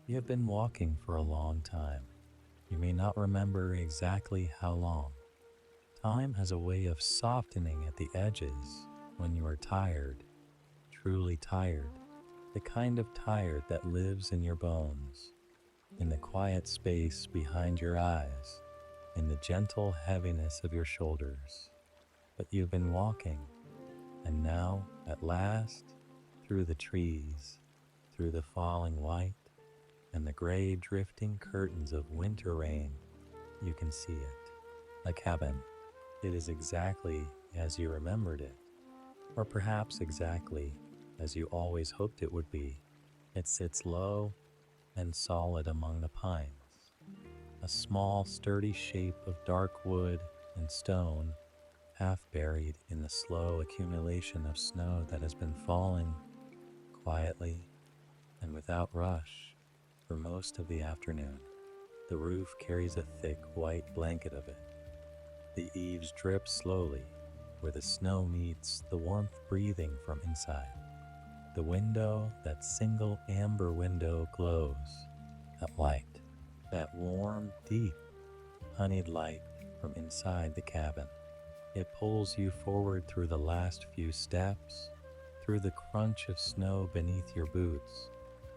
You have been walking for a long time. You may not remember exactly how long. Time has a way of softening at the edges when you are tired, truly tired, the kind of tired that lives in your bones, in the quiet space behind your eyes, in the gentle heaviness of your shoulders. But you've been walking, and now, at last, through the trees, through the falling light, and the gray drifting curtains of winter rain, you can see it. A cabin. It is exactly as you remembered it, or perhaps exactly as you always hoped it would be. It sits low and solid among the pines, a small, sturdy shape of dark wood and stone, half buried in the slow accumulation of snow that has been falling quietly and without rush for most of the afternoon. The roof carries a thick white blanket of it. The eaves drip slowly where the snow meets the warmth breathing from inside. The window, that single amber window, glows. That light, that warm, deep, honeyed light from inside the cabin. It pulls you forward through the last few steps, through the crunch of snow beneath your boots,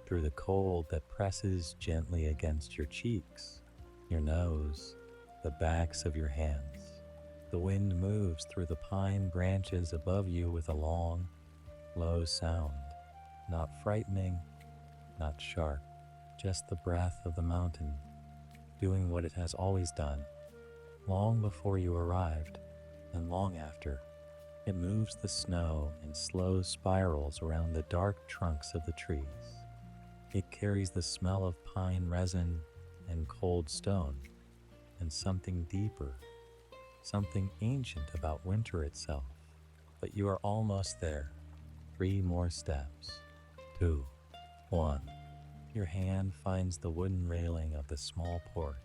through the cold that presses gently against your cheeks, your nose, the backs of your hands. The wind moves through the pine branches above you with a long, low sound, not frightening, not sharp, just the breath of the mountain, doing what it has always done, long before you arrived, and long after. It moves the snow in slow spirals around the dark trunks of the trees. It carries the smell of pine resin and cold stone, and something deeper, something ancient about winter itself. But you are almost there. 3 more steps. 2, 1. Your hand finds the wooden railing of the small porch,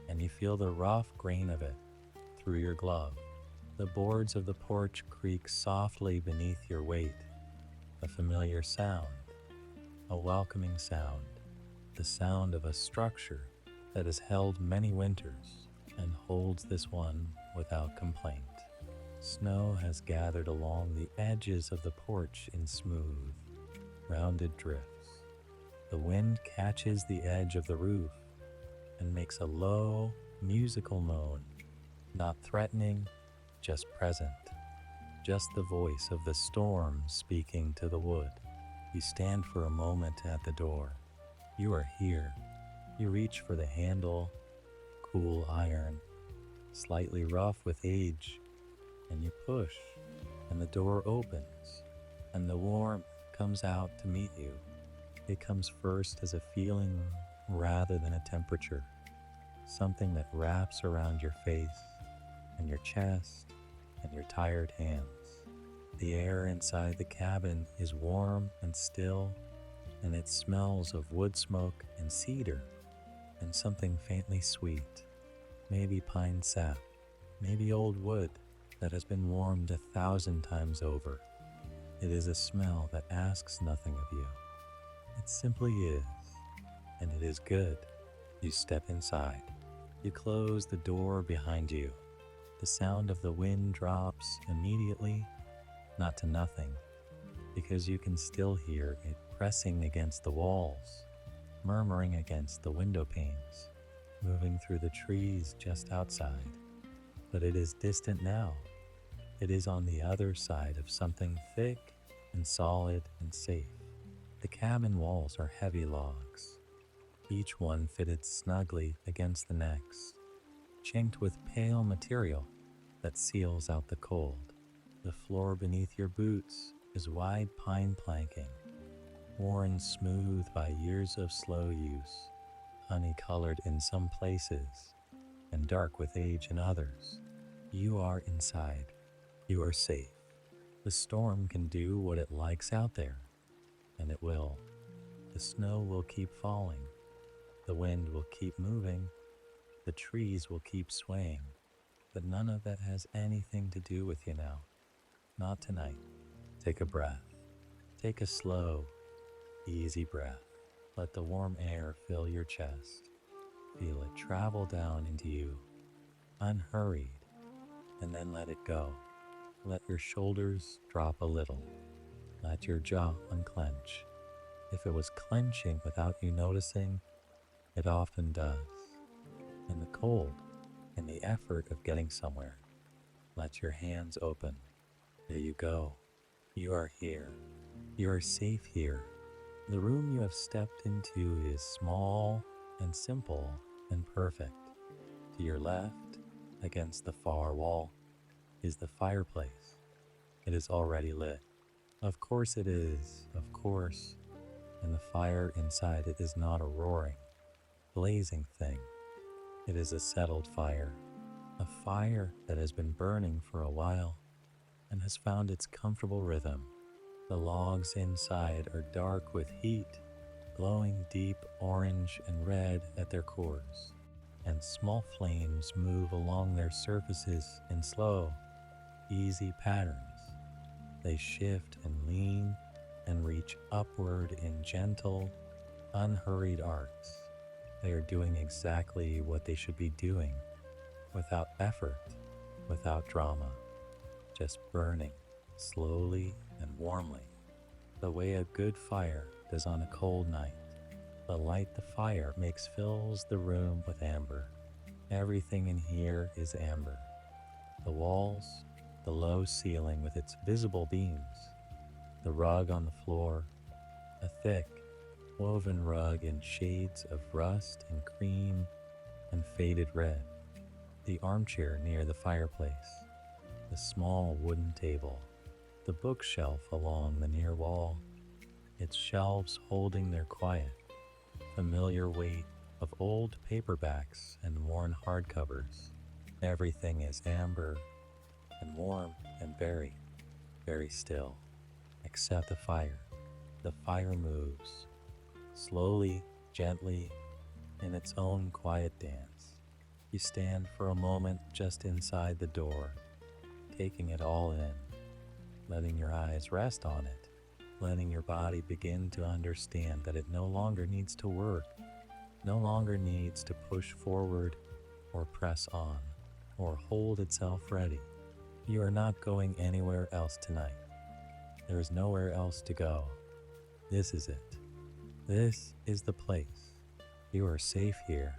and you feel the rough grain of it through your glove. The boards of the porch creak softly beneath your weight, a familiar sound, a welcoming sound, the sound of a structure that has held many winters and holds this one without complaint. Snow has gathered along the edges of the porch in smooth, rounded drifts. The wind catches the edge of the roof and makes a low, musical moan, not threatening, just present, just the voice of the storm speaking to the wood. You stand for a moment at the door. You are here. You reach for the handle, cool iron, slightly rough with age, and you push, and the door opens, and the warmth comes out to meet you. It comes first as a feeling rather than a temperature, something that wraps around your face and your chest and your tired hands. The air inside the cabin is warm and still, and it smells of wood smoke and cedar and something faintly sweet, maybe pine sap, maybe old wood that has been warmed 1,000 times over. It is a smell that asks nothing of you. It simply is, and it is good. You step inside. You close the door behind you. The sound of the wind drops immediately, not to nothing, because you can still hear it pressing against the walls, murmuring against the window panes, moving through the trees just outside. But it is distant now. It is on the other side of something thick and solid and safe. The cabin walls are heavy logs, each one fitted snugly against the next, chinked with pale material that seals out the cold. The floor beneath your boots is wide pine planking, worn smooth by years of slow use, honey-colored in some places and dark with age in others. You are inside. You are safe. The storm can do what it likes out there, and it will. The snow will keep falling. The wind will keep moving. The trees will keep swaying. But none of that has anything to do with you now. Not tonight. Take a breath. Take a slow, easy breath. Let the warm air fill your chest. Feel it travel down into you, unhurried, and then let it go. Let your shoulders drop a little. Let your jaw unclench. If it was clenching without you noticing, it often does. In the cold, in the effort of getting somewhere, let your hands open. There you go. You are here. You are safe here. The room you have stepped into is small and simple and perfect. To your left, against the far wall, is the fireplace. It is already lit. Of course it is, of course. And the fire inside it is not a roaring, blazing thing. It is a settled fire, a fire that has been burning for a while and has found its comfortable rhythm. The logs inside are dark with heat, glowing deep orange and red at their cores, and small flames move along their surfaces in slow, easy patterns. They shift and lean and reach upward in gentle, unhurried arcs. They are doing exactly what they should be doing, without effort, without drama, just burning slowly and warmly, the way a good fire does on a cold night. The light the fire makes fills the room with amber. Everything in here is amber. The walls, the low ceiling with its visible beams, the rug on the floor, a thick, woven rug in shades of rust and cream and faded red, the armchair near the fireplace, the small wooden table, the bookshelf along the near wall, its shelves holding their quiet, familiar weight of old paperbacks and worn hardcovers. Everything is amber and warm and very, very still, except the fire. The fire moves, slowly, gently, in its own quiet dance. You stand for a moment just inside the door, taking it all in, letting your eyes rest on it, letting your body begin to understand that it no longer needs to work, no longer needs to push forward or press on or hold itself ready. You are not going anywhere else tonight. There is nowhere else to go. This is it. This is the place. You are safe here.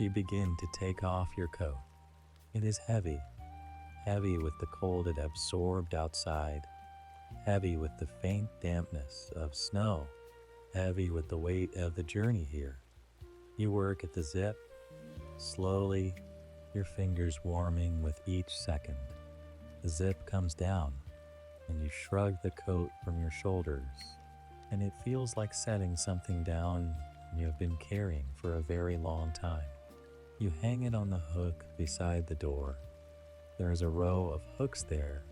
You begin to take off your coat. It is heavy, heavy with the cold it absorbed outside, heavy with the faint dampness of snow, heavy with the weight of the journey here. You work at the zip, slowly, your fingers warming with each second. The zip comes down, and you shrug the coat from your shoulders, and it feels like setting something down you have been carrying for a very long time. You hang it on the hook beside the door. There is a row of hooks there,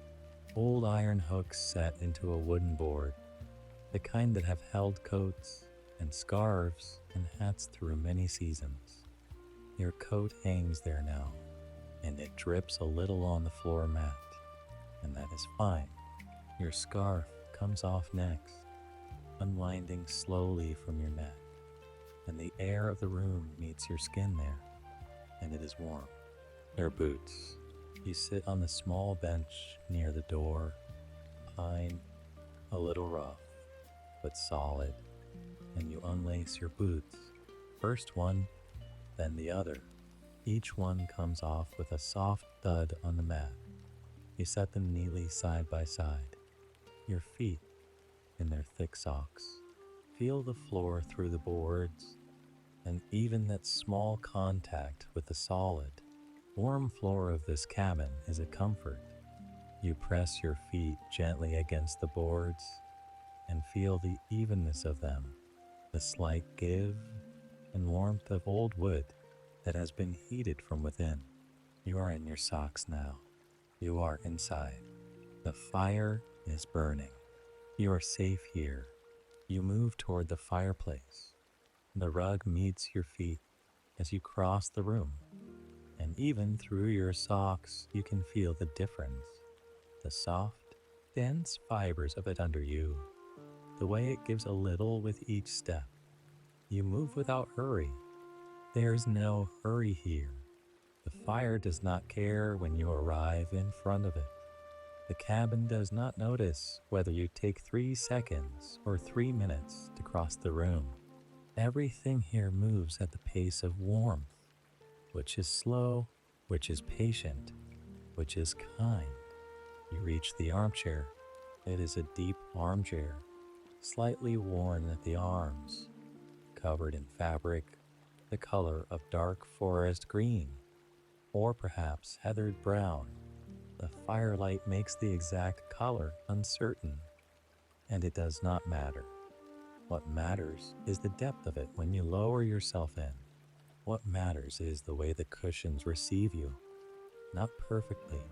old iron hooks set into a wooden board, the kind that have held coats and scarves and hats through many seasons. Your coat hangs there now, and it drips a little on the floor mat, and that is fine. Your scarf comes off next, unwinding slowly from your neck, and the air of the room meets your skin there, and it is warm. Your boots. You sit on the small bench near the door, pine, a little rough, but solid, and you unlace your boots, first one, then the other. Each one comes off with a soft thud on the mat. You set them neatly side by side. Your feet, in their thick socks, feel the floor through the boards, and even that small contact with the solid, warm floor of this cabin is a comfort. You press your feet gently against the boards and feel the evenness of them, the slight give and warmth of old wood that has been heated from within. You are in your socks now. You are inside. The fire is burning. You are safe here. You move toward the fireplace. The rug meets your feet as you cross the room, and even through your socks you can feel the difference. The soft, dense fibers of it under you, the way it gives a little with each step. You move without hurry. There's no hurry here. The fire does not care when you arrive in front of it. The cabin does not notice whether you take 3 seconds or 3 minutes to cross the room. Everything here moves at the pace of warmth, which is slow, which is patient, which is kind. You reach the armchair. It is a deep armchair, slightly worn at the arms, covered in fabric the color of dark forest green, or perhaps heathered brown. The firelight makes the exact color uncertain, and it does not matter. What matters is the depth of it when you lower yourself in. What matters is the way the cushions receive you, not perfectly,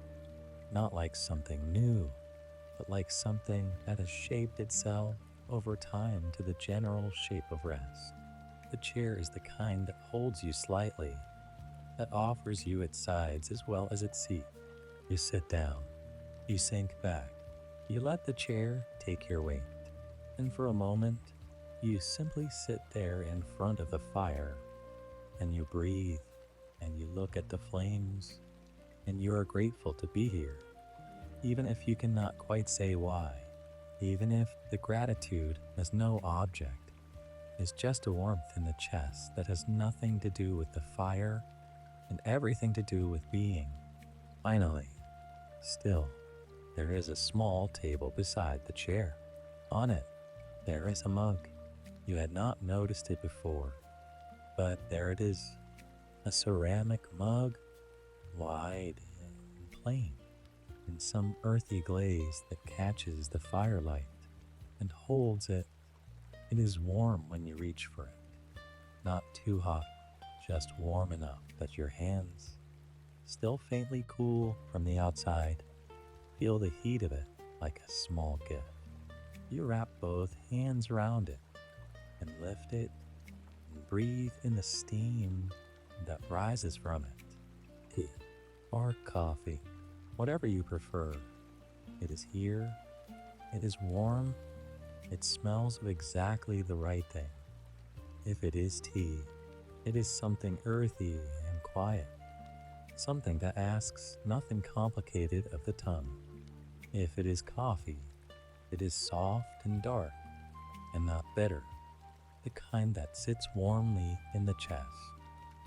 not like something new, but like something that has shaped itself over time to the general shape of rest. The chair is the kind that holds you slightly, that offers you its sides as well as its seat. You sit down, you sink back, you let the chair take your weight, and for a moment, you simply sit there in front of the fire, and you breathe, and you look at the flames, and you are grateful to be here, even if you cannot quite say why, even if the gratitude has no object, is just a warmth in the chest that has nothing to do with the fire and everything to do with being. Finally, still, there is a small table beside the chair. On it, there is a mug. You had not noticed it before, but there it is, a ceramic mug, wide and plain, in some earthy glaze that catches the firelight and holds it. It is warm when you reach for it, not too hot, just warm enough that your hands, still faintly cool from the outside, feel the heat of it like a small gift. You wrap both hands around it and lift it and breathe in the steam that rises from it. Tea or coffee, whatever you prefer. It is here, it is warm, it smells of exactly the right thing. If it is tea, it is something earthy and quiet, something that asks nothing complicated of the tongue. If it is coffee, it is soft and dark and not bitter, the kind that sits warmly in the chest.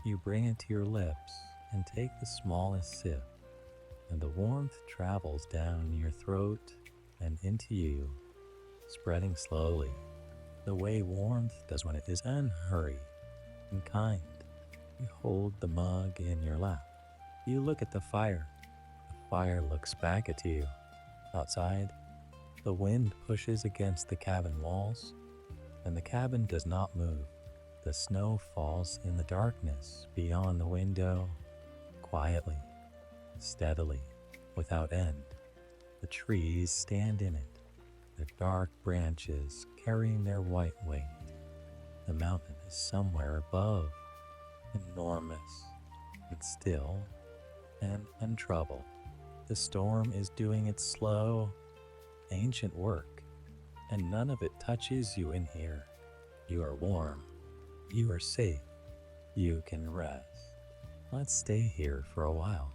You bring it to your lips and take the smallest sip, and the warmth travels down your throat and into you, spreading slowly, the way warmth does when it is unhurried and kind. You hold the mug in your lap. You look at the fire. The fire looks back at you. Outside, the wind pushes against the cabin walls, and the cabin does not move. The snow falls in the darkness beyond the window, quietly, steadily, without end. The trees stand in it, their dark branches carrying their white weight. The mountain is somewhere above, enormous, and still, and untroubled. The storm is doing its slow, ancient work, and none of it touches you in here. You are warm. You are safe. You can rest. Let's stay here for a while.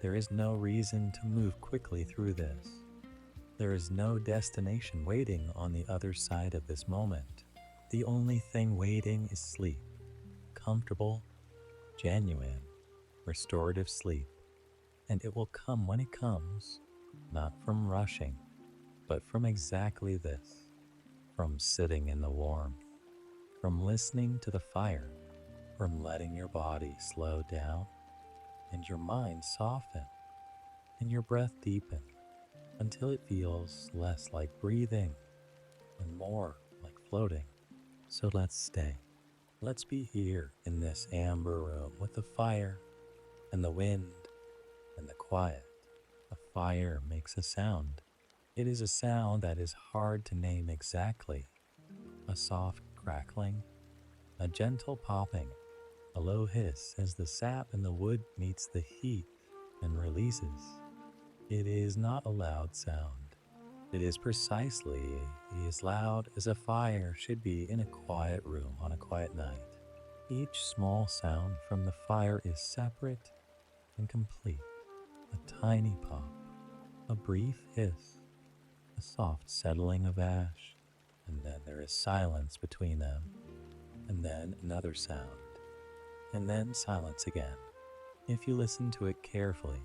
There is no reason to move quickly through this. There is no destination waiting on the other side of this moment. The only thing waiting is sleep. Comfortable, genuine, restorative sleep. And it will come when it comes, not from rushing, but from exactly this, from sitting in the warmth, from listening to the fire, from letting your body slow down and your mind soften and your breath deepen until it feels less like breathing and more like floating. So let's stay. Let's be here in this amber room with the fire and the wind and the quiet. The fire makes a sound. It is a sound that is hard to name exactly. A soft crackling, a gentle popping, a low hiss as the sap in the wood meets the heat and releases. It is not a loud sound. It is precisely as loud as a fire should be in a quiet room on a quiet night. Each small sound from the fire is separate and complete. A tiny pop, a brief hiss, a soft settling of ash, and then there is silence between them, and then another sound, and then silence again. If you listen to it carefully,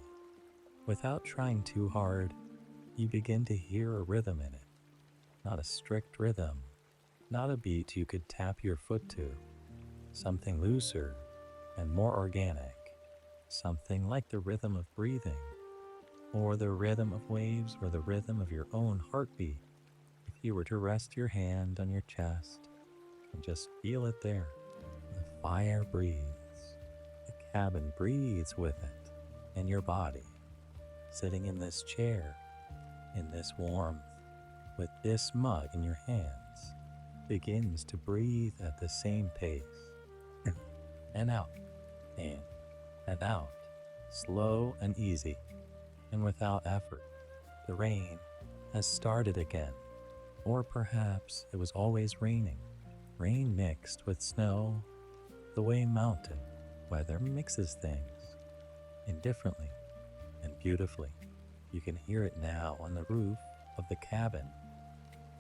without trying too hard, you begin to hear a rhythm in it. Not a strict rhythm, not a beat you could tap your foot to. Something looser and more organic. Something like the rhythm of breathing, or the rhythm of waves, or the rhythm of your own heartbeat. If you were to rest your hand on your chest and just feel it there, the fire breathes. The cabin breathes with it, and your body, sitting in this chair, in this warmth, with this mug in your hands, begins to breathe at the same pace. And out, in, and out, slow and easy, and without effort. The rain has started again, or perhaps it was always raining. Rain mixed with snow, the way mountain weather mixes things, indifferently and beautifully. You can hear it now on the roof of the cabin,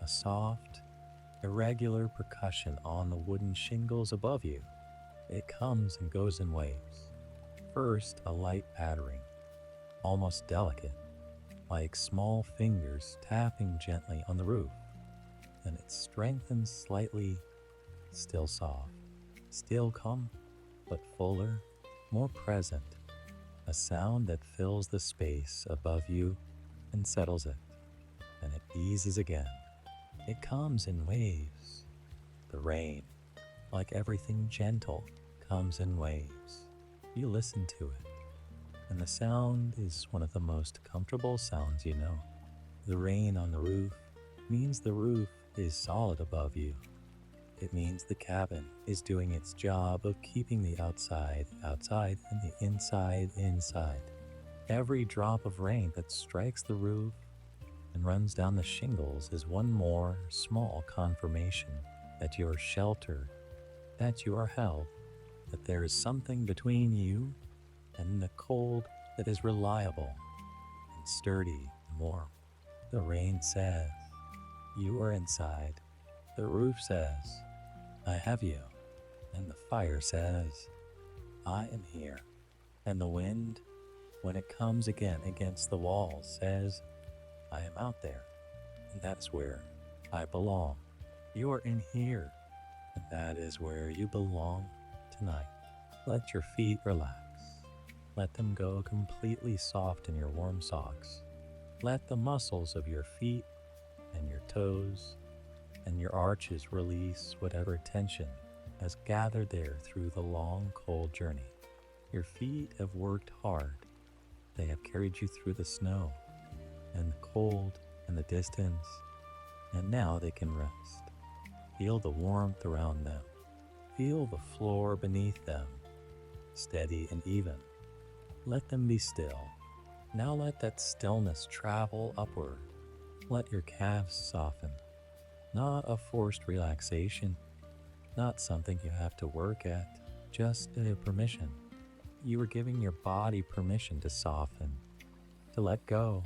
a soft, irregular percussion on the wooden shingles above you. It comes and goes in waves. First, a light pattering, almost delicate, like small fingers tapping gently on the roof. Then it strengthens slightly, still soft, still calm, but fuller, more present. A sound that fills the space above you and settles it. Then it eases again. It comes in waves. The rain, like everything gentle, comes in waves. You listen to it, and the sound is one of the most comfortable sounds you know. The rain on the roof means the roof is solid above you. It means the cabin is doing its job of keeping the outside outside and the inside inside. Every drop of rain that strikes the roof and runs down the shingles is one more small confirmation that you are sheltered, that you are held, that there is something between you and the cold that is reliable and sturdy and warm. The rain says, you are inside. The roof says, I have you. And the fire says, I am here. And the wind, when it comes again against the wall, says, I am out there. And that's where I belong. You are in here. And that is where you belong tonight. Let your feet relax. Let them go completely soft in your warm socks. Let the muscles of your feet and your toes and your arches release whatever tension has gathered there through the long, cold journey. Your feet have worked hard. They have carried you through the snow and the cold and the distance, and now they can rest. Feel the warmth around them. Feel the floor beneath them, steady and even. Let them be still. Now let that stillness travel upward. Let your calves soften. Not a forced relaxation, not something you have to work at, just a permission. You are giving your body permission to soften, to let go,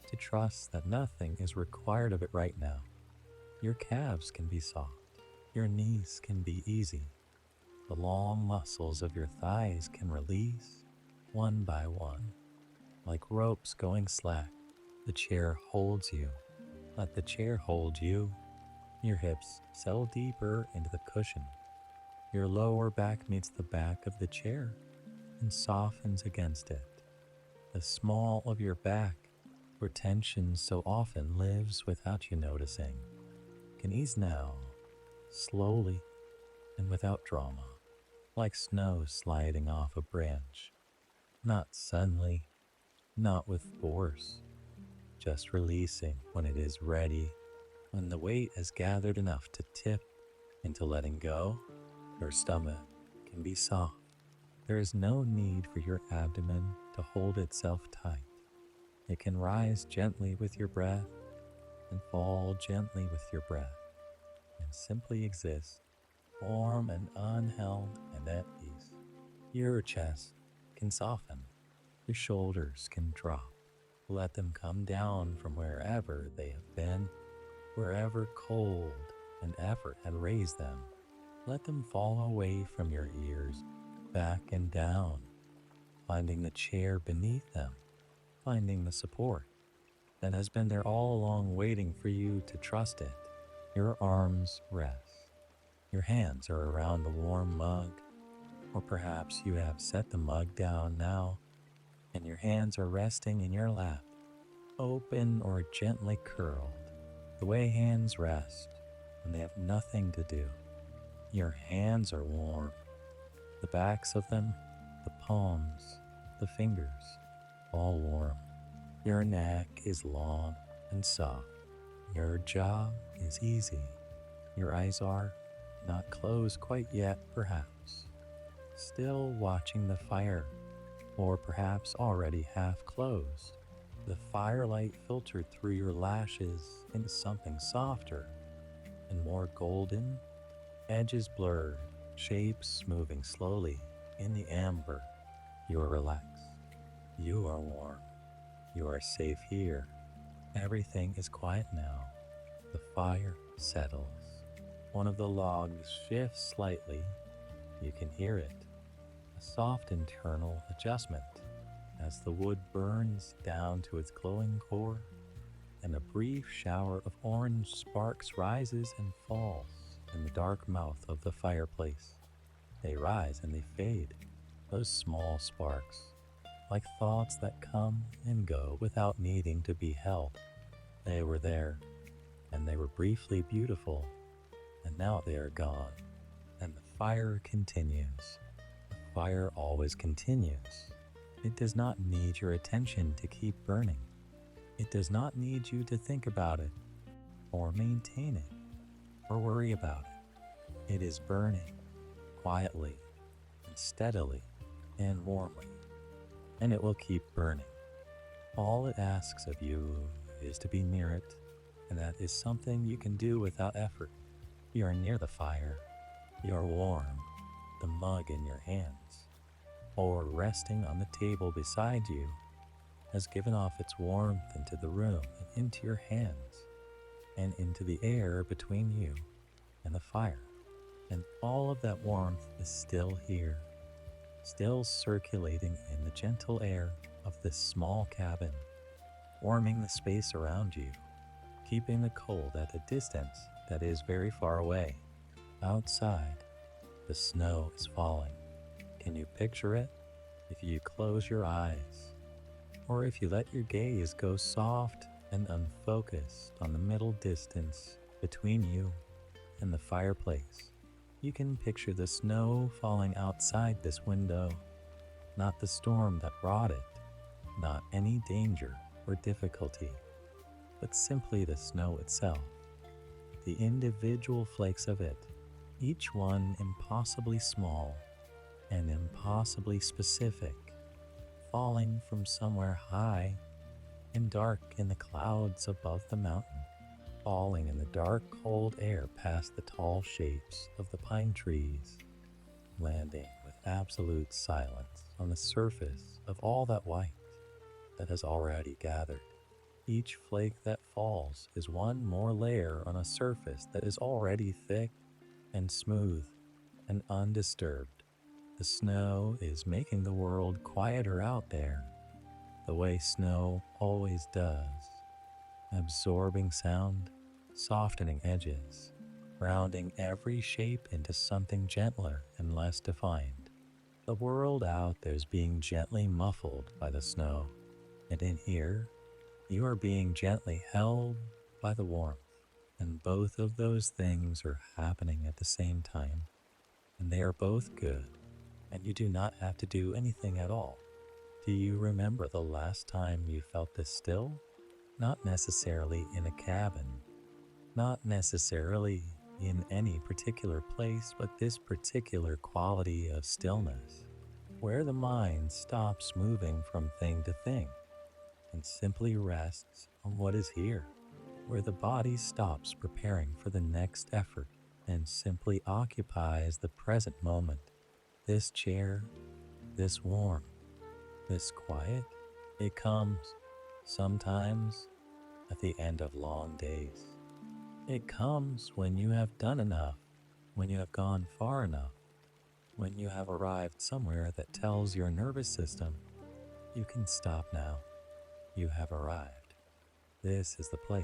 to trust that nothing is required of it right now. Your calves can be soft. Your knees can be easy. The long muscles of your thighs can release one by one, like ropes going slack. The chair holds you. Let the chair hold you. Your hips settle deeper into the cushion. Your lower back meets the back of the chair and softens against it. The small of your back, where tension so often lives without you noticing, can ease now, slowly and without drama, like snow sliding off a branch. Not suddenly, not with force, just releasing when it is ready, when the weight has gathered enough to tip into letting go. Your stomach can be soft. There is no need for your abdomen to hold itself tight. It can rise gently with your breath, and fall gently with your breath and simply exist, warm and unheld and at peace. Your chest can soften, your shoulders can drop. Let them come down from wherever they have been, wherever cold and effort had raised them. Let them fall away from your ears, back and down, finding the chair beneath them, finding the support that has been there all along waiting for you to trust it. Your arms rest. Your hands are around the warm mug, or perhaps you have set the mug down now, and your hands are resting in your lap, open or gently curled, the way hands rest when they have nothing to do. Your hands are warm, the backs of them, the palms, the fingers, all warm. Your neck is long and soft. Your jaw is easy. Your eyes are not closed quite yet, perhaps, still watching the fire, or perhaps already half closed. The firelight filtered through your lashes into something softer and more golden, edges blurred, shapes moving slowly in the amber. You are relaxed. You are warm. You are safe here. Everything is quiet now. The fire settles. One of the logs shifts slightly. You can hear it. A soft internal adjustment as the wood burns down to its glowing core, and a brief shower of orange sparks rises and falls in the dark mouth of the fireplace. They rise and they fade, those small sparks, like thoughts that come and go without needing to be held. They were there, and they were briefly beautiful, and now they are gone, and the fire continues. The fire always continues. It does not need your attention to keep burning. It does not need you to think about it, or maintain it, or worry about it. It is burning, quietly, and steadily, and warmly, and it will keep burning. All it asks of you is to be near it, and that is something you can do without effort. You are near the fire. You are warm, the mug in your hands, or resting on the table beside you, has given off its warmth into the room and into your hands, and into the air between you and the fire. And all of that warmth is still here, still circulating in the gentle air of this small cabin, warming the space around you, keeping the cold at a distance that is very far away. Outside, the snow is falling. Can you picture it? If you close your eyes, or if you let your gaze go soft and unfocused on the middle distance between you and the fireplace, you can picture the snow falling outside this window, not the storm that brought it, not any danger or difficulty, but simply the snow itself, the individual flakes of it, each one impossibly small and impossibly specific, falling from somewhere high and dark in the clouds above the mountain, falling in the dark, cold air past the tall shapes of the pine trees, landing with absolute silence on the surface of all that white that has already gathered. Each flake that falls is one more layer on a surface that is already thick and smooth and undisturbed. The snow is making the world quieter out there, the way snow always does, absorbing sound, softening edges, rounding every shape into something gentler and less defined. The world out there is being gently muffled by the snow, and in here, you are being gently held by the warmth, and both of those things are happening at the same time, and they are both good, and you do not have to do anything at all. Do you remember the last time you felt this still? Not necessarily in a cabin, not necessarily in any particular place, but this particular quality of stillness, where the mind stops moving from thing to thing and simply rests on what is here. where the body stops preparing for the next effort and simply occupies the present moment. This chair, this warmth, this quiet, it comes sometimes at the end of long days. It comes when you have done enough, when you have gone far enough, when you have arrived somewhere that tells your nervous system, you can stop now. You have arrived. This is the place.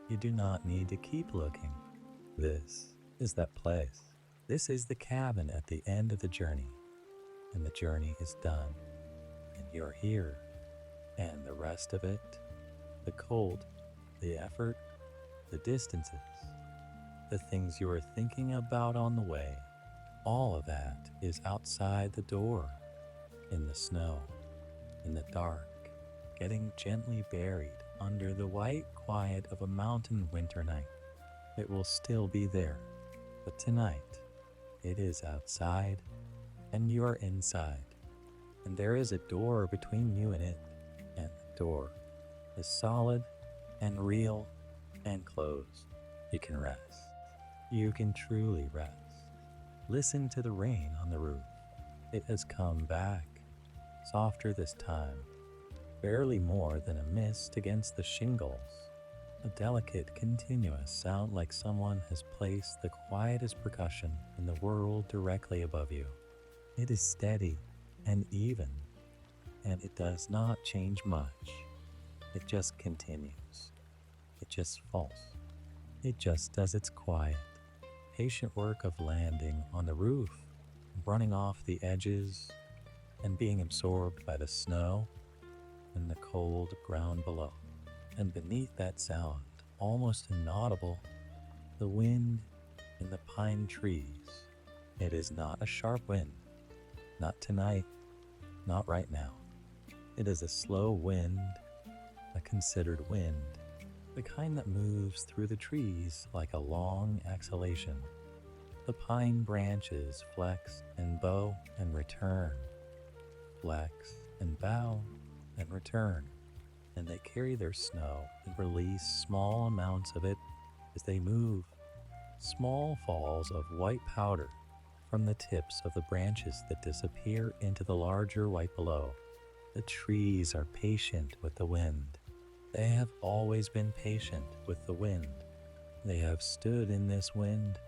You do not need to keep looking. This is that place. This is the cabin at the end of the journey, and the journey is done, and you're here, and the rest of it, the cold, the effort, the distances, the things you were thinking about on the way, all of that is outside the door, in the snow, in the dark, getting gently buried under the white quiet of a mountain winter night. It will still be there, but tonight it is outside and you are inside, and there is a door between you and it, and the door is solid and real and closed. You can rest. You can truly rest. Listen to the rain on the roof. It has come back, softer this time, barely more than a mist against the shingles. A delicate, continuous sound like someone has placed the quietest percussion in the world directly above you. It is steady and even, and it does not change much. It just continues. It just falls. It just does its quiet, patient work of landing on the roof, running off the edges, and being absorbed by the snow and the cold ground below. And beneath that sound, almost inaudible, the wind in the pine trees. It is not a sharp wind, not tonight, not right now. It is a slow wind, a considered wind, the kind that moves through the trees like a long exhalation. The pine branches flex and bow and return, flex and bow and return, and they carry their snow and release small amounts of it as they move, small falls of white powder from the tips of the branches that disappear into the larger white below. The trees are patient with the wind. They have always been patient with the wind. They have stood in this wind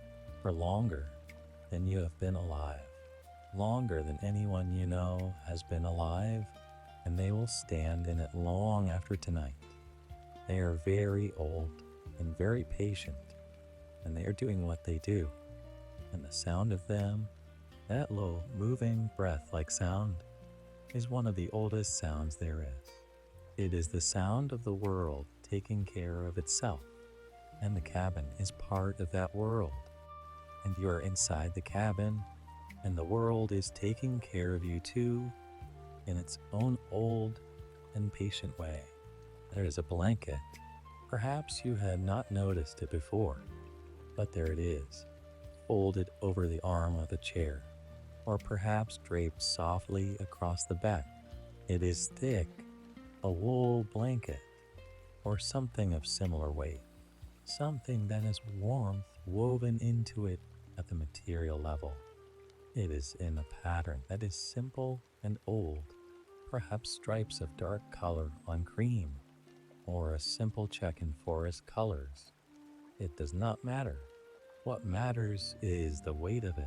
for longer than you have been alive, longer than anyone you know has been alive, and they will stand in it long after tonight. They are very old and very patient, and they are doing what they do. And the sound of them, that low, moving, breath-like sound, is one of the oldest sounds there is. It is the sound of the world taking care of itself, and the cabin is part of that world. And you are inside the cabin, and the world is taking care of you too, in its own old and patient way. There is a blanket. Perhaps you had not noticed it before, but there it is, folded over the arm of the chair, or perhaps draped softly across the back. It is thick, a wool blanket, or something of similar weight, something that has warmth woven into it at the material level. It is in a pattern that is simple and old, perhaps stripes of dark color on cream, or a simple check in forest colors. It does not matter. What matters is the weight of it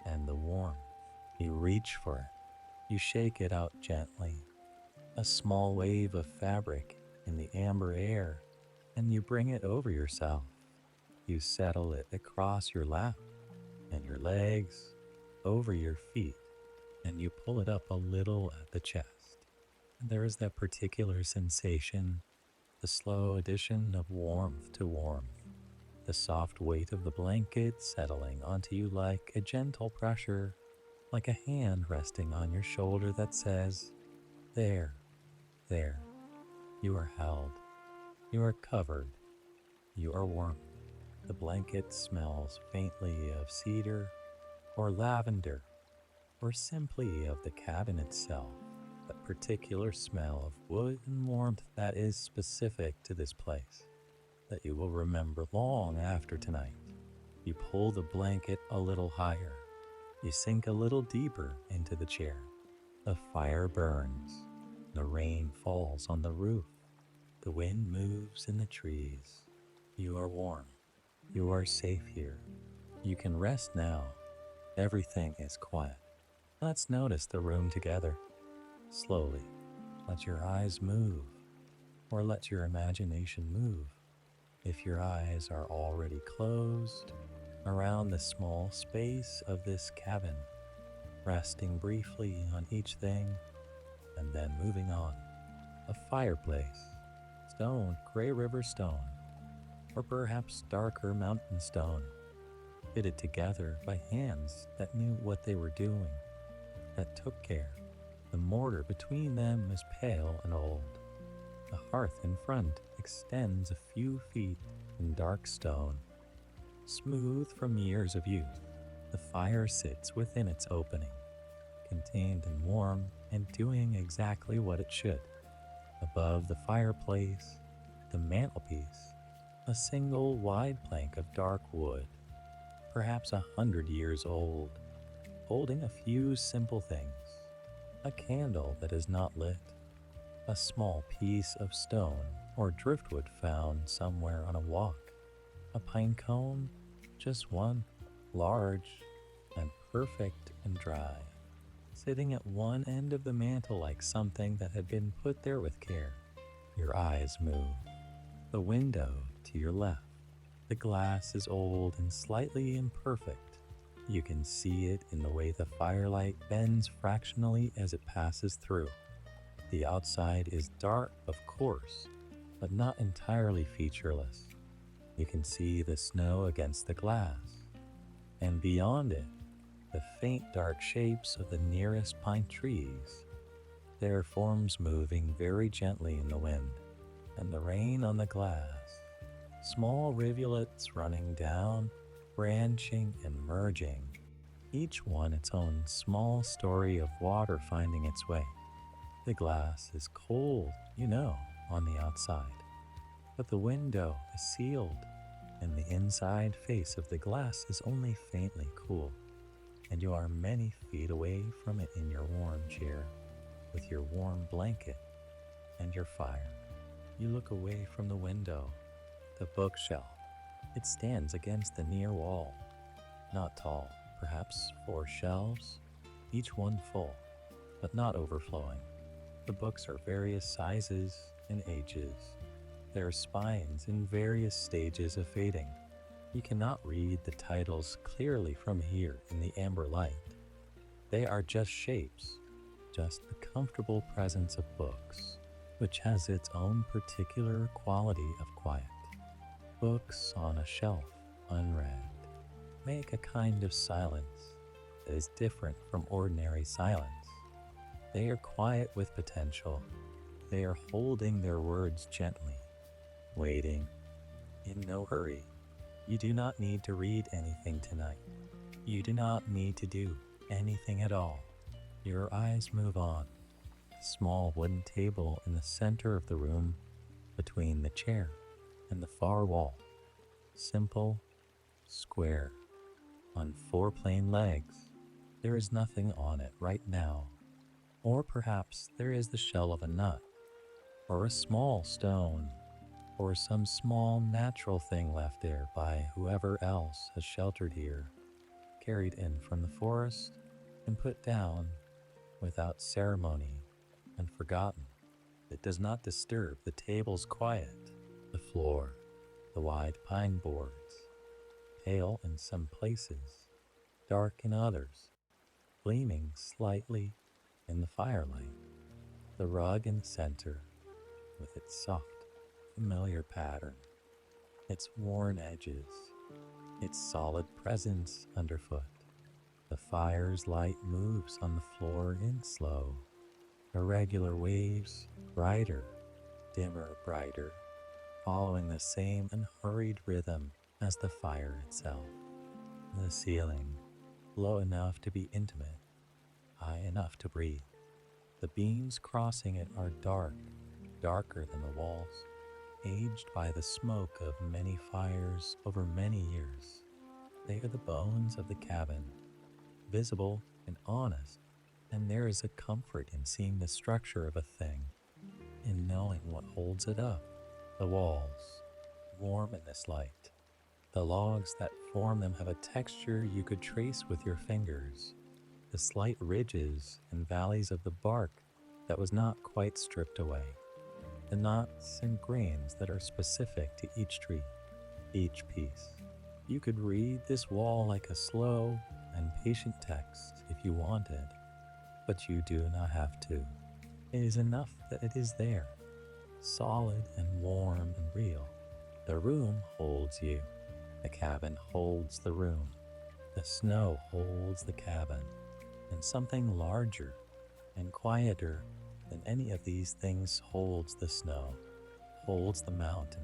and the warmth. You reach for it. You shake it out gently, a small wave of fabric in the amber air, and you bring it over yourself. You settle it across your lap and your legs, over your feet, and you pull it up a little at the chest. And there is that particular sensation, the slow addition of warmth to warmth, the soft weight of the blanket settling onto you like a gentle pressure, like a hand resting on your shoulder that says, there, there, you are held, you are covered, you are warm. The blanket smells faintly of cedar or lavender, or simply of the cabin itself, that particular smell of wood and warmth that is specific to this place. that you will remember long after tonight. You pull the blanket a little higher. You sink a little deeper into the chair. The fire burns. The rain falls on the roof. The wind moves in the trees. You are warm. You are safe here. You can rest now. Everything is quiet. Let's notice the room together. Slowly, let your eyes move, or let your imagination move. If your eyes are already closed, around the small space of this cabin, resting briefly on each thing, and then moving on. A fireplace, stone, Gray River stone, or perhaps darker mountain stone, fitted together by hands that knew what they were doing, that took care. The mortar between them is pale and old. The hearth in front extends a few feet in dark stone, smooth from years of use. The fire sits within its opening, contained and warm and doing exactly what it should. Above the fireplace, the mantelpiece, a single wide plank of dark wood, perhaps 100 years old, holding a few simple things. A candle that is not lit, a small piece of stone or driftwood found somewhere on a walk, a pine cone, just one, large and perfect and dry, sitting at one end of the mantel like something that had been put there with care. Your eyes move. The window to your left. The glass is old and slightly imperfect. You can see it in the way the firelight bends fractionally as it passes through. The outside is dark, of course, but not entirely featureless. You can see the snow against the glass, and beyond it, the faint dark shapes of the nearest pine trees, their forms moving very gently in the wind, and the rain on the glass, small rivulets running down, branching and merging, each one its own small story of water finding its way. The glass is cold, on the outside, but the window is sealed, and the inside face of the glass is only faintly cool, and you are many feet away from it in your warm chair, with your warm blanket and your fire. You look away from the window, the bookshelf. It stands against the near wall, not tall, perhaps 4 shelves, each one full, but not overflowing. The books are various sizes and ages. Their spines in various stages of fading. You cannot read the titles clearly from here in the amber light. They are just shapes, just the comfortable presence of books, which has its own particular quality of quiet. Books on a shelf, unread, make a kind of silence that is different from ordinary silence. They are quiet with potential. They are holding their words gently, waiting, in no hurry. You do not need to read anything tonight. You do not need to do anything at all. Your eyes move on. A small wooden table in the center of the room, between the chair and the far wall. Simple, square, on 4 plain legs. There is nothing on it right now. Or perhaps there is the shell of a nut, or a small stone, or some small natural thing left there by whoever else has sheltered here, carried in from the forest and put down without ceremony and forgotten. It does not disturb the table's quiet, the floor, the wide pine boards, pale in some places, dark in others, gleaming slightly in the firelight, the rug in the center with its soft, familiar pattern, its worn edges, its solid presence underfoot. The fire's light moves on the floor in slow, irregular waves, brighter, dimmer, brighter, following the same unhurried rhythm as the fire itself. The ceiling, low enough to be intimate, high enough to breathe. The beams crossing it are dark, darker than the walls, aged by the smoke of many fires over many years. They are the bones of the cabin, visible and honest, and there is a comfort in seeing the structure of a thing, in knowing what holds it up. The walls, warm in this light. The logs that form them have a texture you could trace with your fingers. The slight ridges and valleys of the bark that was not quite stripped away. The knots and grains that are specific to each tree, each piece. You could read this wall like a slow and patient text if you wanted, but you do not have to. It is enough that it is there, solid and warm and real. The room holds you. The cabin holds the room. The snow holds the cabin. And something larger and quieter than any of these things holds the snow, holds the mountain,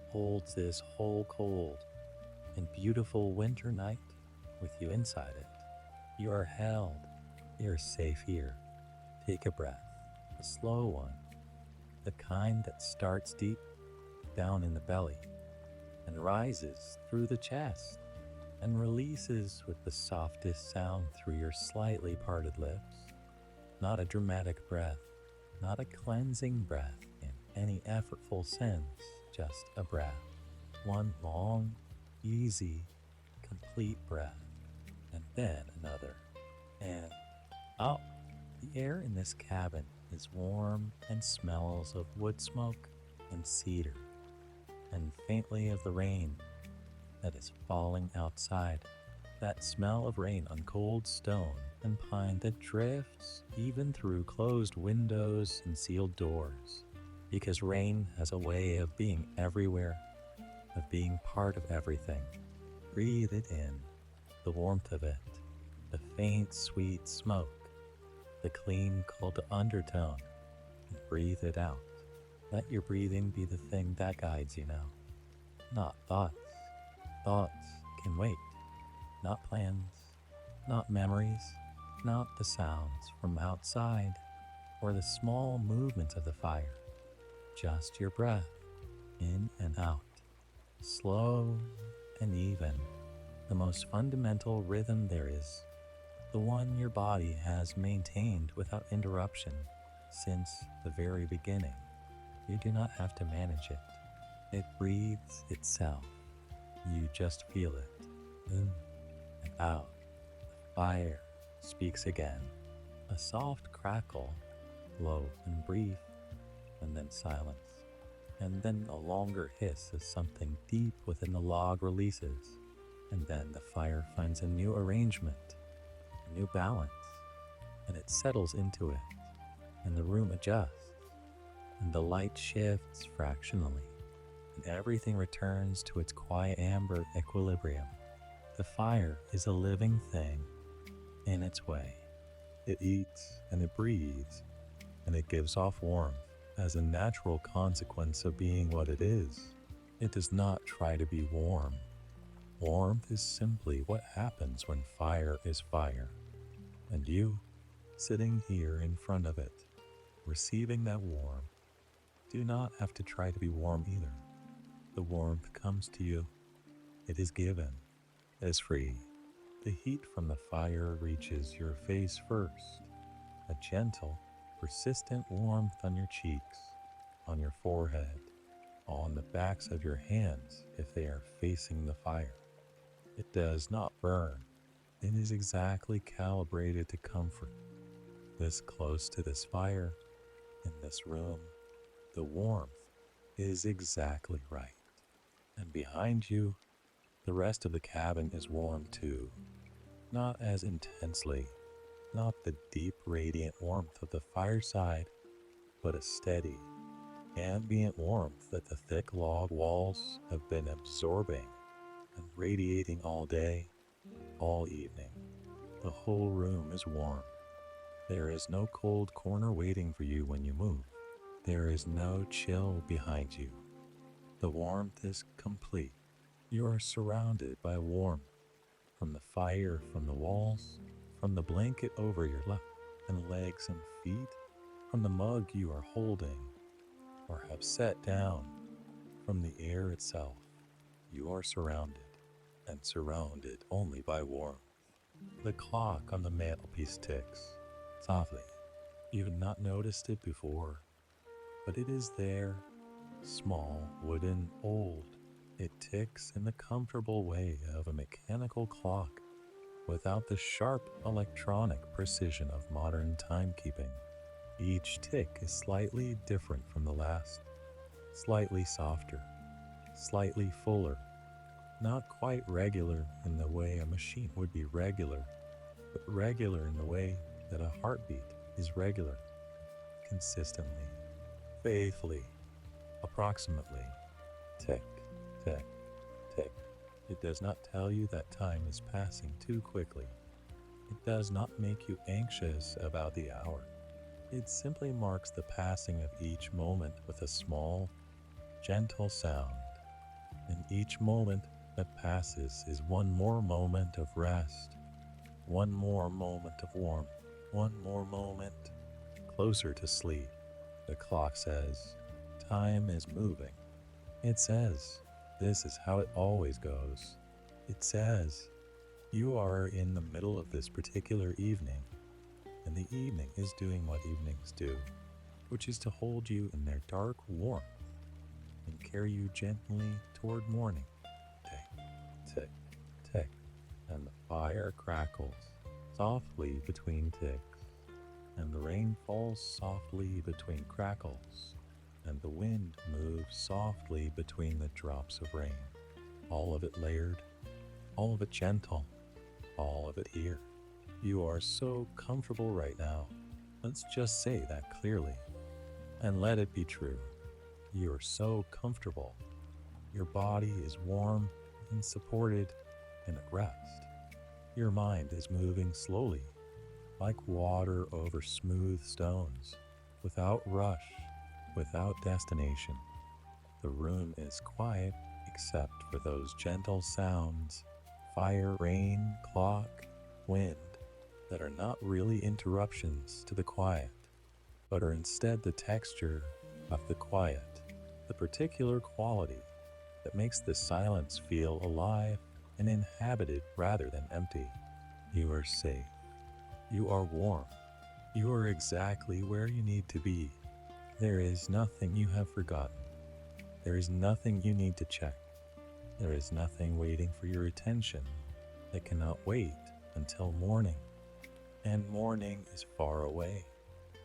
holds this whole cold and beautiful winter night with you inside it. You are held. You're safe here. Take a breath, a slow one, the kind that starts deep down in the belly and rises through the chest and releases with the softest sound through your slightly parted lips. Not a dramatic breath, not a cleansing breath in any effortful sense, just a breath. One long, easy, complete breath, and then another. And out. The air in this cabin is warm and smells of wood smoke and cedar, and faintly of the rain that is falling outside. That smell of rain on cold stone and pine that drifts even through closed windows and sealed doors. Because rain has a way of being everywhere, of being part of everything. Breathe it in, the warmth of it, the faint, sweet smoke, the clean, cold undertone, and breathe it out. Let your breathing be the thing that guides you now, not thoughts. Thoughts can wait, not plans, not memories, not the sounds from outside or the small movements of the fire. Just your breath, in and out, slow and even, the most fundamental rhythm there is, the one your body has maintained without interruption since the very beginning. You do not have to manage it. It breathes itself. You just feel it, in and out. The fire speaks again, a soft crackle, low and brief, and then silence, and then a longer hiss as something deep within the log releases, and then the fire finds a new arrangement, a new balance, and it settles into it, and the room adjusts, and the light shifts fractionally, and everything returns to its quiet amber equilibrium. The fire is a living thing in its way. It eats and it breathes, and it gives off warmth as a natural consequence of being what it is. It does not try to be warm. Warmth is simply what happens when fire is fire. And you, sitting here in front of it, receiving that warmth, do not have to try to be warm either. The warmth comes to you. It is given. It is free. The heat from the fire reaches your face first, a gentle, persistent warmth on your cheeks, on your forehead, on the backs of your hands if they are facing the fire. It does not burn. It is exactly calibrated to comfort. This close to this fire, in this room, the warmth is exactly right. And behind you, the rest of the cabin is warm too. Not as intensely, not the deep radiant warmth of the fireside, but a steady, ambient warmth that the thick log walls have been absorbing and radiating all day, all evening. The whole room is warm. There is no cold corner waiting for you when you move. There is no chill behind you. The warmth is complete. You are surrounded by warmth from the fire, from the walls, from the blanket over your lap and legs and feet, from the mug you are holding or have set down, From the air itself, you are surrounded, and surrounded only by warmth. The clock on the mantelpiece ticks softly. You've not noticed it before, but it is there, small, wooden, old. It ticks in the comfortable way of a mechanical clock without the sharp electronic precision of modern timekeeping. Each tick is slightly different from the last, slightly softer, slightly fuller, not quite regular in the way a machine would be regular, but regular in the way that a heartbeat is regular, consistently, faithfully, approximately, tick, tick, tick. It does not tell you that time is passing too quickly. It does not make you anxious about the hour. It simply marks the passing of each moment with a small, gentle sound. And each moment that passes is one more moment of rest, one more moment of warmth, one more moment closer to sleep. The clock says, time is moving. It says, this is how it always goes. It says, you are in the middle of this particular evening, and the evening is doing what evenings do, which is to hold you in their dark warmth and carry you gently toward morning. Tick, tick, tick, and the fire crackles softly between ticks, and the rain falls softly between crackles, and the wind moves softly between the drops of rain. All of it layered, all of it gentle, all of it here. You are so comfortable right now. Let's just say that clearly, and let it be true. You are so comfortable. Your body is warm and supported and at rest. Your mind is moving slowly, like water over smooth stones, without rush, without destination. The room is quiet except for those gentle sounds, fire, rain, clock, wind, that are not really interruptions to the quiet, but are instead the texture of the quiet, the particular quality that makes the silence feel alive and inhabited rather than empty. You are safe. You are warm. You are exactly where you need to be. There is nothing you have forgotten. There is nothing you need to check. There is nothing waiting for your attention that cannot wait until morning. And morning is far away,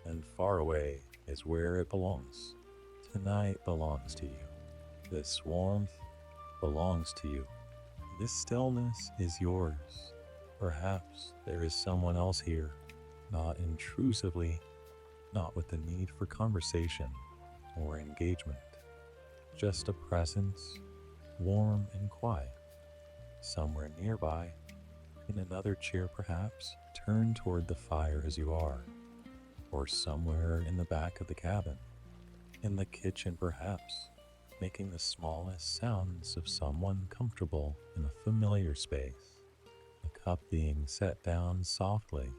and far away is where it belongs. Tonight belongs to you. This warmth belongs to you. This stillness is yours. Perhaps there is someone else here, not intrusively, not with the need for conversation or engagement, just a presence, warm and quiet, somewhere nearby, in another chair perhaps, turned toward the fire as you are, or somewhere in the back of the cabin, in the kitchen perhaps, making the smallest sounds of someone comfortable in a familiar space, a cup being set down softly,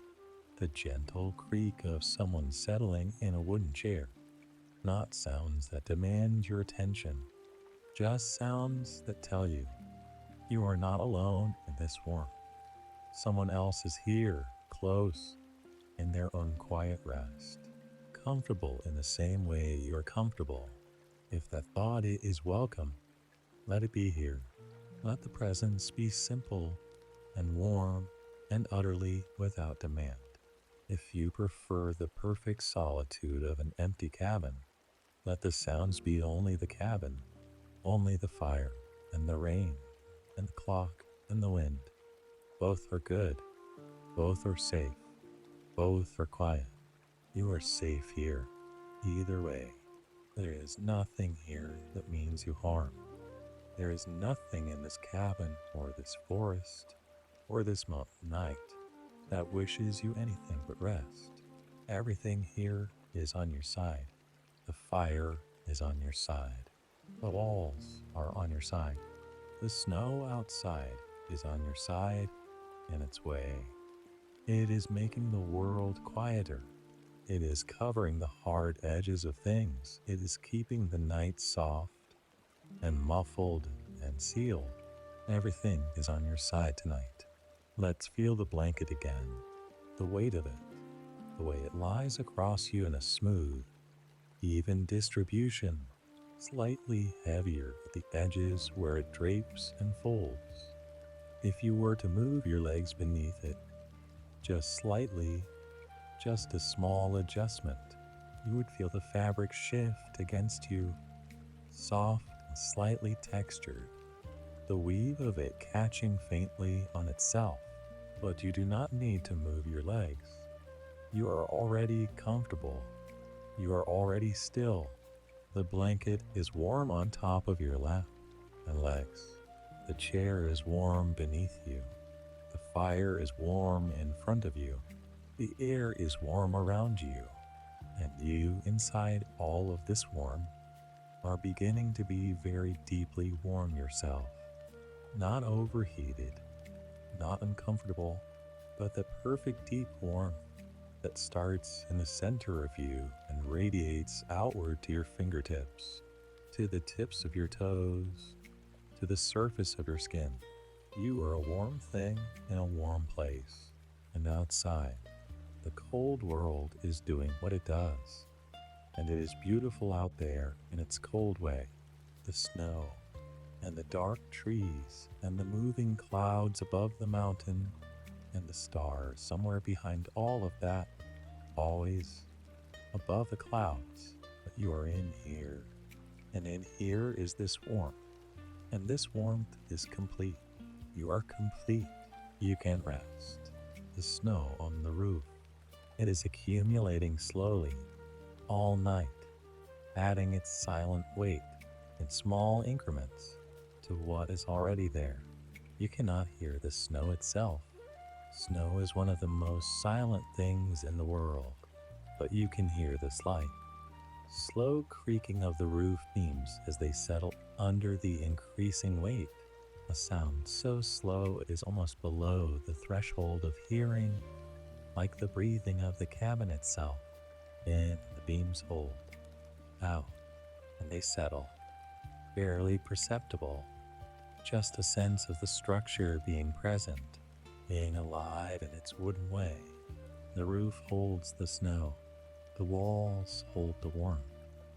the gentle creak of someone settling in a wooden chair. Not sounds that demand your attention, just sounds that tell you are not alone in this warmth. Someone else is here, close, in their own quiet rest, comfortable in the same way you're comfortable. If that thought is welcome, let it be here. Let the presence be simple and warm and utterly without demand. If you prefer the perfect solitude of an empty cabin, let the sounds be only the cabin, only the fire and the rain and the clock and the wind. Both are good, both are safe, both are quiet. You are safe here, either way. There is nothing here that means you harm. There is nothing in this cabin or this forest or this mountain night that wishes you anything but rest. Everything here is on your side. The fire is on your side. The walls are on your side. The snow outside is on your side in its way. It is making the world quieter. It is covering the hard edges of things. It is keeping the night soft and muffled and sealed. Everything is on your side tonight. Let's feel the blanket again, the weight of it, the way it lies across you in a smooth, even distribution, slightly heavier at the edges where it drapes and folds. If you were to move your legs beneath it, just slightly, just a small adjustment, you would feel the fabric shift against you, soft and slightly textured, the weave of it catching faintly on itself. But you do not need to move your legs. You are already comfortable. You are already still. The blanket is warm on top of your lap and legs. The chair is warm beneath you. The fire is warm in front of you. The air is warm around you. And you, inside all of this warmth, are beginning to be very deeply warm yourself. Not overheated, not uncomfortable, but the perfect deep warmth that starts in the center of you and radiates outward to your fingertips, to the tips of your toes, to the surface of your skin. You are a warm thing in a warm place. And outside, the cold world is doing what it does. And it is beautiful out there in its cold way. The snow and the dark trees and the moving clouds above the mountain and the stars somewhere behind all of that, always above the clouds. But you are in here, and in here is this warmth, and this warmth is complete. You are complete. You can rest. The snow on the roof, it is accumulating slowly all night, adding its silent weight in small increments to what is already there. You cannot hear the snow itself. Snow is one of the most silent things in the world, but you can hear the slight, slow creaking of the roof beams as they settle under the increasing weight, a sound so slow it is almost below the threshold of hearing, like the breathing of the cabin itself. In the beams hold, out, and they settle, barely perceptible, just a sense of the structure being present, being alive in its wooden way. The roof holds the snow. The walls hold the warmth.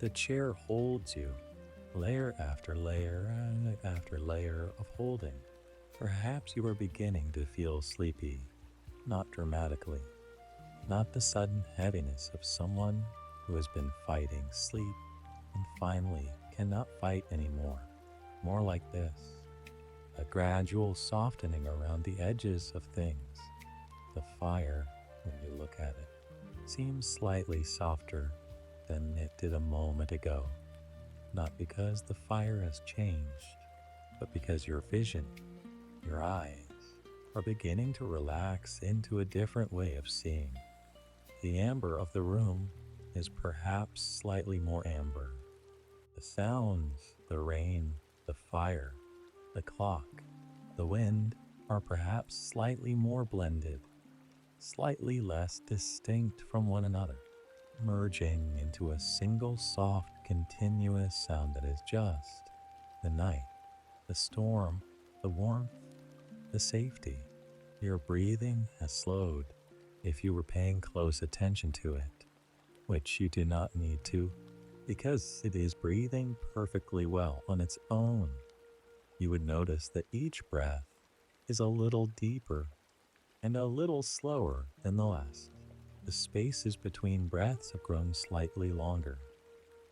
The chair holds you, layer after layer after layer of holding. Perhaps you are beginning to feel sleepy, not dramatically, not the sudden heaviness of someone who has been fighting sleep and finally cannot fight anymore. More like this, a gradual softening around the edges of things. The fire, when you look at it, seems slightly softer than it did a moment ago. Not because the fire has changed, but because your vision, your eyes, are beginning to relax into a different way of seeing. The amber of the room is perhaps slightly more amber. The sounds, the rain, the fire, the clock, the wind are perhaps slightly more blended, slightly less distinct from one another, merging into a single soft, continuous sound that is just the night, the storm, the warmth, the safety. Your breathing has slowed if you were paying close attention to it, which you do not need to, because it is breathing perfectly well on its own. You would notice that each breath is a little deeper and a little slower than the last. The spaces between breaths have grown slightly longer.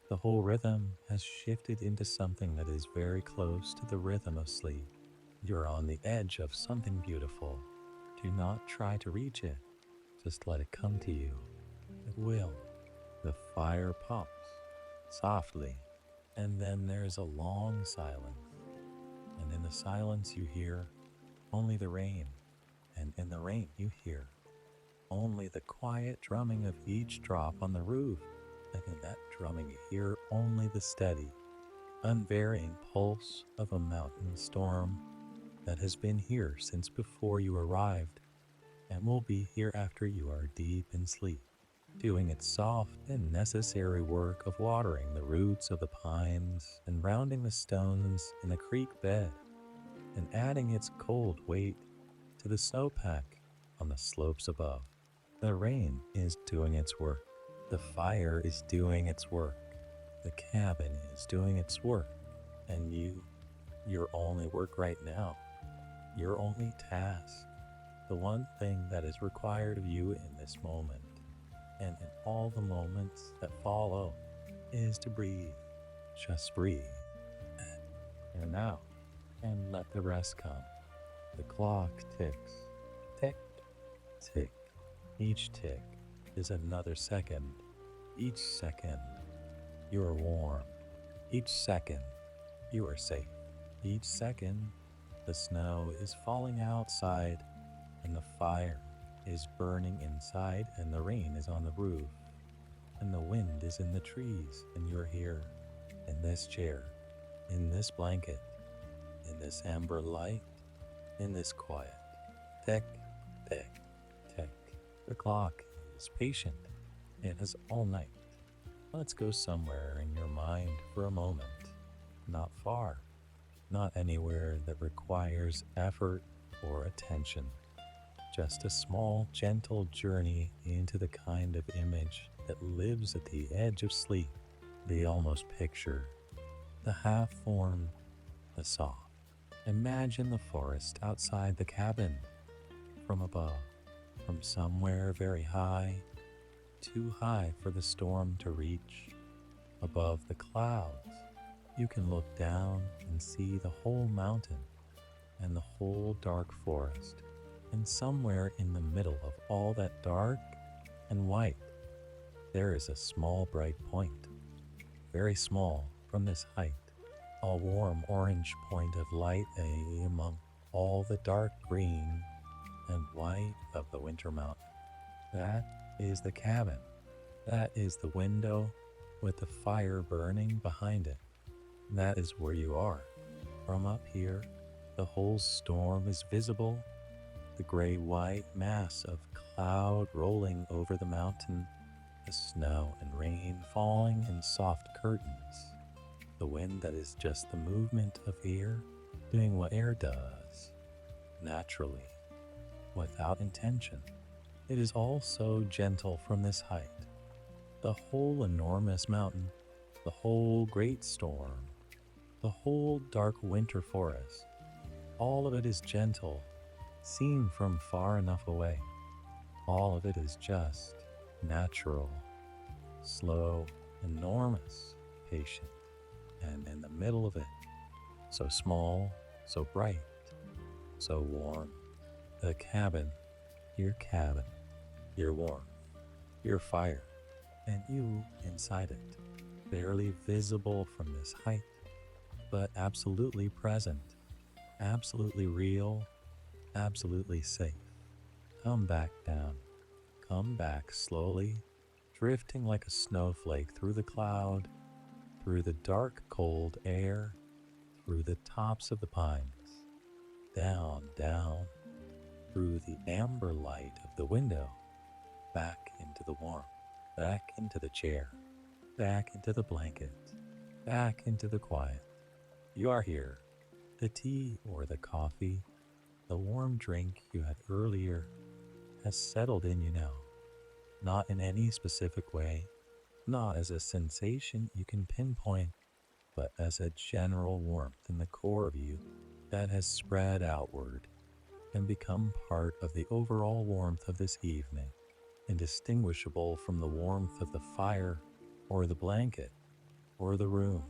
The whole rhythm has shifted into something that is very close to the rhythm of sleep. You're on the edge of something beautiful. Do not try to reach it. Just let it come to you. It will. The fire pops softly, and then there's a long silence. And in the silence you hear only the rain, and in the rain you hear only the quiet drumming of each drop on the roof, and in that drumming you hear only the steady, unvarying pulse of a mountain storm that has been here since before you arrived and will be here after you are deep in sleep. doing its soft and necessary work of watering the roots of the pines and rounding the stones in the creek bed and adding its cold weight to the snowpack on the slopes above. The rain is doing its work. The fire is doing its work. The cabin is doing its work. And your only work right now, your only task, the one thing that is required of you in this moment and in all the moments that follow is to breathe. Just breathe. And now, and let the rest come. The clock ticks. Tick, tick. Each tick is another second. Each second, you are warm. Each second, you are safe. Each second, the snow is falling outside and the fire is burning inside and the rain is on the roof and the wind is in the trees and you're here in this chair, in this blanket, in this amber light, in this quiet. Tick, tick, tick. The clock is patient. It is all night. Let's go somewhere in your mind for a moment. Not far, not anywhere that requires effort or attention. Just a small, gentle journey into the kind of image that lives at the edge of sleep, the almost picture, the half-formed, the soft. Imagine the forest outside the cabin, from above, from somewhere very high, too high for the storm to reach. Above the clouds, you can look down and see the whole mountain and the whole dark forest. And somewhere in the middle of all that dark and white, there is a small bright point, very small from this height, a warm orange point of light among all the dark green and white of the winter mountain. That is the cabin. That is the window with the fire burning behind it. That is where you are. From up here, the whole storm is visible. The gray-white mass of cloud rolling over the mountain, the snow and rain falling in soft curtains, the wind that is just the movement of air doing what air does, naturally, without intention. It is all so gentle from this height. The whole enormous mountain, the whole great storm, the whole dark winter forest, all of it is gentle, seen from far enough away. All of it is just natural, slow, enormous, patient, and in the middle of it, so small, so bright, so warm. The cabin, your warmth, your fire, and you inside it, barely visible from this height, but absolutely present, absolutely real, absolutely safe. Come back down. Come back slowly, drifting like a snowflake through the cloud, through the dark, cold air, through the tops of the pines, down, down, through the amber light of the window, back into the warmth, back into the chair, back into the blanket, back into the quiet. You are here. The tea or the coffee, the warm drink you had earlier has settled in you now, not in any specific way, not as a sensation you can pinpoint, but as a general warmth in the core of you that has spread outward and become part of the overall warmth of this evening, indistinguishable from the warmth of the fire or the blanket or the room.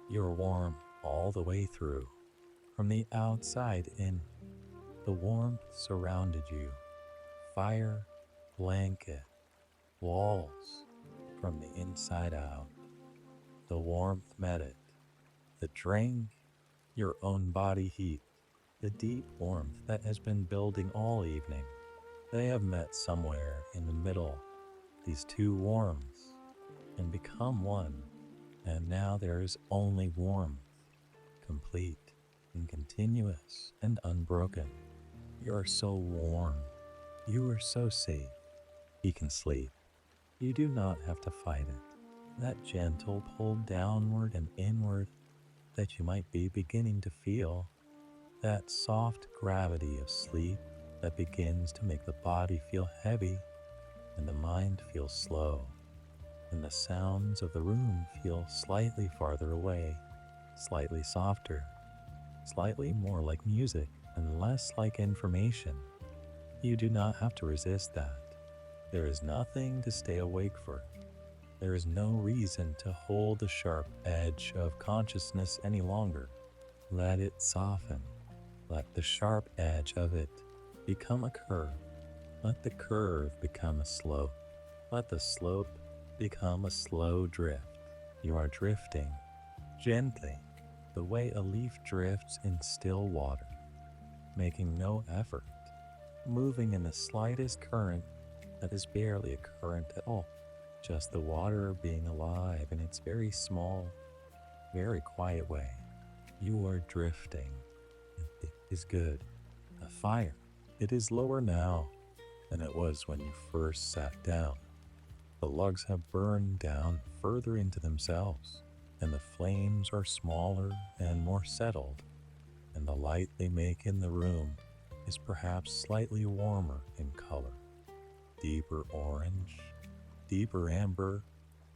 You're warm all the way through, from the outside in. The warmth surrounded you. Fire, blanket, walls, from the inside out. The warmth met it. The drink, your own body heat, the deep warmth that has been building all evening. They have met somewhere in the middle, these two warmths, and become one. And now there is only warmth, complete and continuous and unbroken. You are so warm. You are so safe. He can sleep. You do not have to fight it. That gentle pull downward and inward that you might be beginning to feel, that soft gravity of sleep that begins to make the body feel heavy and the mind feel slow, and the sounds of the room feel slightly farther away, slightly softer, slightly more like music and less like information. You do not have to resist that. There is nothing to stay awake for. There is no reason to hold the sharp edge of consciousness any longer. Let it soften. Let the sharp edge of it become a curve. Let the curve become a slope. Let the slope become a slow drift. You are drifting gently, the way a leaf drifts in still water, making no effort, moving in the slightest current that is barely a current at all, just the water being alive in its very small, very quiet way. You are drifting. It is good. A fire. It is lower now than it was when you first sat down. The logs have burned down further into themselves, and the flames are smaller and more settled, and the light they make in the room is perhaps slightly warmer in color, deeper orange, deeper amber,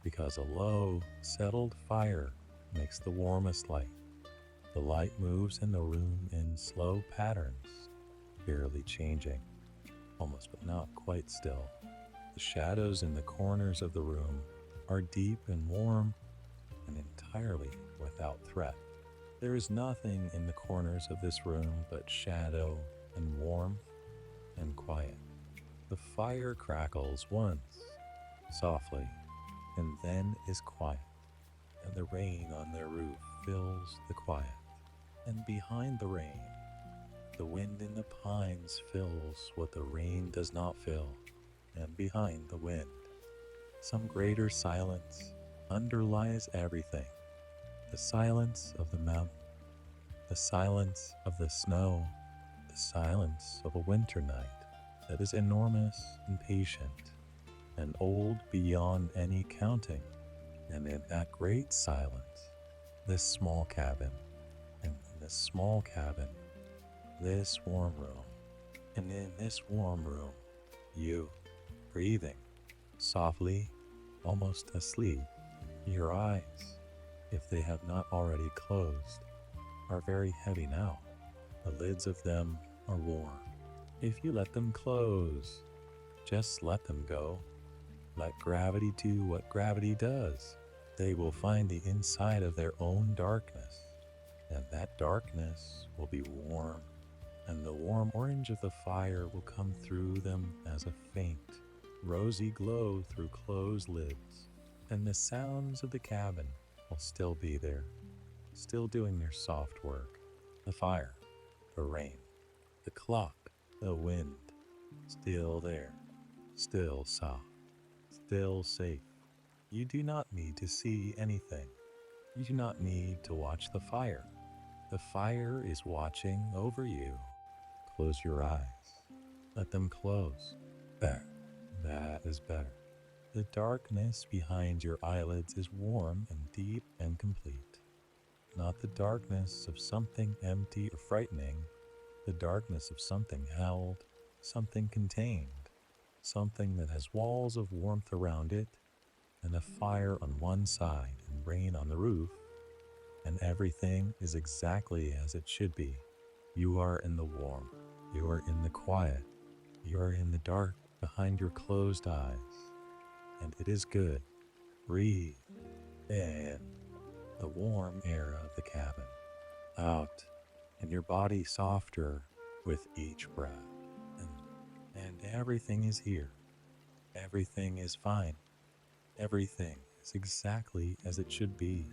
because a low, settled fire makes the warmest light. The light moves in the room in slow patterns, barely changing, almost but not quite still. The shadows in the corners of the room are deep and warm and entirely without threat. There is nothing in the corners of this room but shadow and warmth and quiet. The fire crackles once, softly, and then is quiet, and the rain on their roof fills the quiet. And behind the rain, the wind in the pines fills what the rain does not fill, and behind the wind, some greater silence underlies everything. The silence of the mountain, the silence of the snow, the silence of a winter night that is enormous and patient and old beyond any counting. And in that great silence, this small cabin, and in this small cabin, this warm room, and in this warm room, you, breathing, softly, almost asleep. Your eyes, if they have not already closed, are very heavy now. The lids of them are warm. If you let them close, just let them go. Let gravity do what gravity does. They will find the inside of their own darkness, and that darkness will be warm, and the warm orange of the fire will come through them as a faint, rosy glow through closed lids, and the sounds of the cabin will still be there, still doing their soft work. The fire, the rain, the clock, the wind, still there, still soft, still safe. You do not need to see anything. You do not need to watch the fire. The fire is watching over you. Close your eyes. Let them close. There. That is better. The darkness behind your eyelids is warm and deep and complete. Not the darkness of something empty or frightening, the darkness of something held, something contained, something that has walls of warmth around it, and a fire on one side and rain on the roof, and everything is exactly as it should be. You are in the warm, you are in the quiet, you are in the dark behind your closed eyes, and it is good. Breathe in the warm air of the cabin, out, and your body softer with each breath, and everything is here. Everything is fine. Everything is exactly as it should be.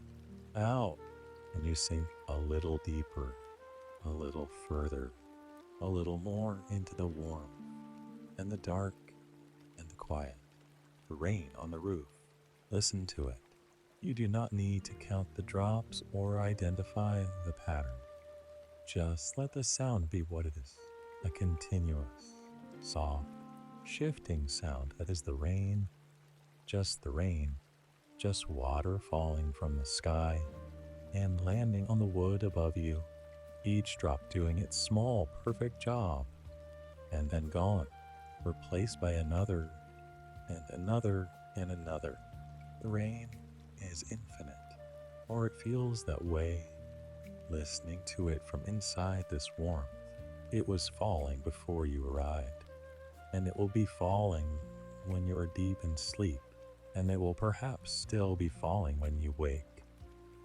Out, and you sink a little deeper, a little further, a little more into the warmth, and the dark, and the quiet, the rain on the roof. Listen to it. You do not need to count the drops or identify the pattern. Just let the sound be what it is, a continuous, soft, shifting sound that is the rain just the rain, just water falling from the sky and landing on the wood above you, each drop doing its small, perfect job, and then gone, replaced by another, and another, and another. The rain is infinite, or it feels that way, listening to it from inside this warmth. It was falling before you arrived, and it will be falling when you are deep in sleep, and it will perhaps still be falling when you wake.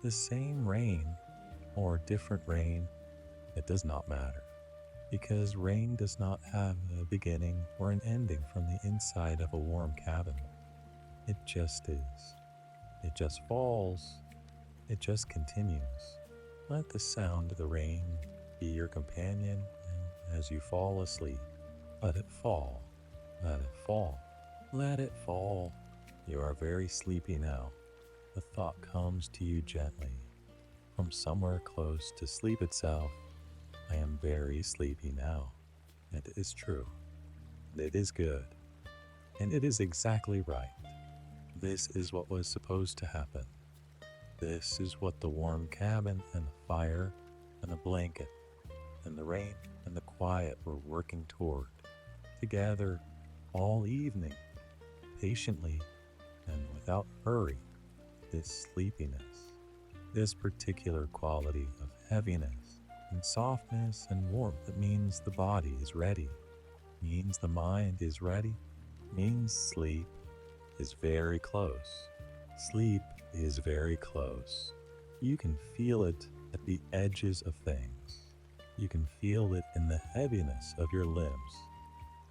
The same rain, or different rain, it does not matter, because rain does not have a beginning or an ending from the inside of a warm cabin. It just is. It just falls. It just continues. Let the sound of the rain be your companion, and as you fall asleep, let it fall. Let it fall. Let it fall. You are very sleepy now. The thought comes to you gently, from somewhere close to sleep itself. I am very sleepy now. And it is true. And it is good. And it is exactly right. This is what was supposed to happen. This is what the warm cabin and the fire and the blanket and the rain and the quiet were working toward, together all evening, patiently and without hurry. This sleepiness, this particular quality of heaviness and softness and warmth that means the body is ready, means the mind is ready, means sleep is very close. Sleep is very close. You can feel it at the edges of things. You can feel it in the heaviness of your limbs,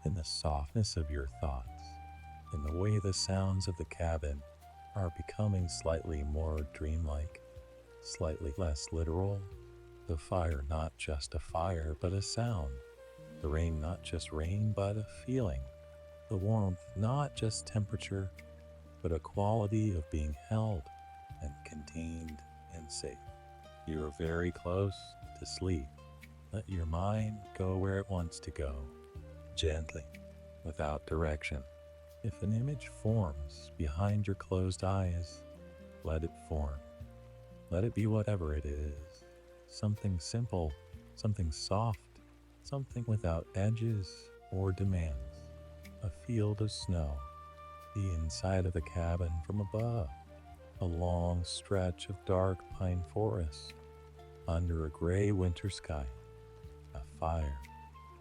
in the softness of your thoughts, in the way the sounds of the cabin are becoming slightly more dreamlike, slightly less literal. The fire not just a fire, but a sound. The rain not just rain, but a feeling. The warmth not just temperature, but a quality of being held and contained and safe. You are very close to sleep. Let your mind go where it wants to go, gently, without direction. If an image forms behind your closed eyes, let it form. Let it be whatever it is. Something simple, something soft, something without edges or demands. A field of snow, the inside of the cabin from above, a long stretch of dark pine forest, under a gray winter sky, a fire,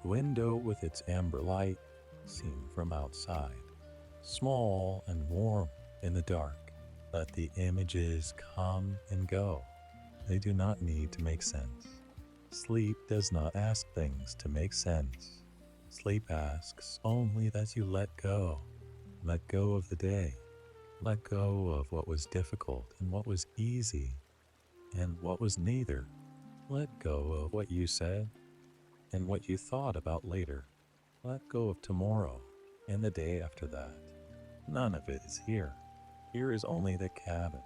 window with its amber light seen from outside, small and warm in the dark. Let the images come and go. They do not need to make sense. Sleep does not ask things to make sense. Sleep asks only that you let go. Let go of the day. Let go of what was difficult and what was easy and what was neither. Let go of what you said and what you thought about later. Let go of tomorrow and the day after that. None of it is here. Here is only the cabin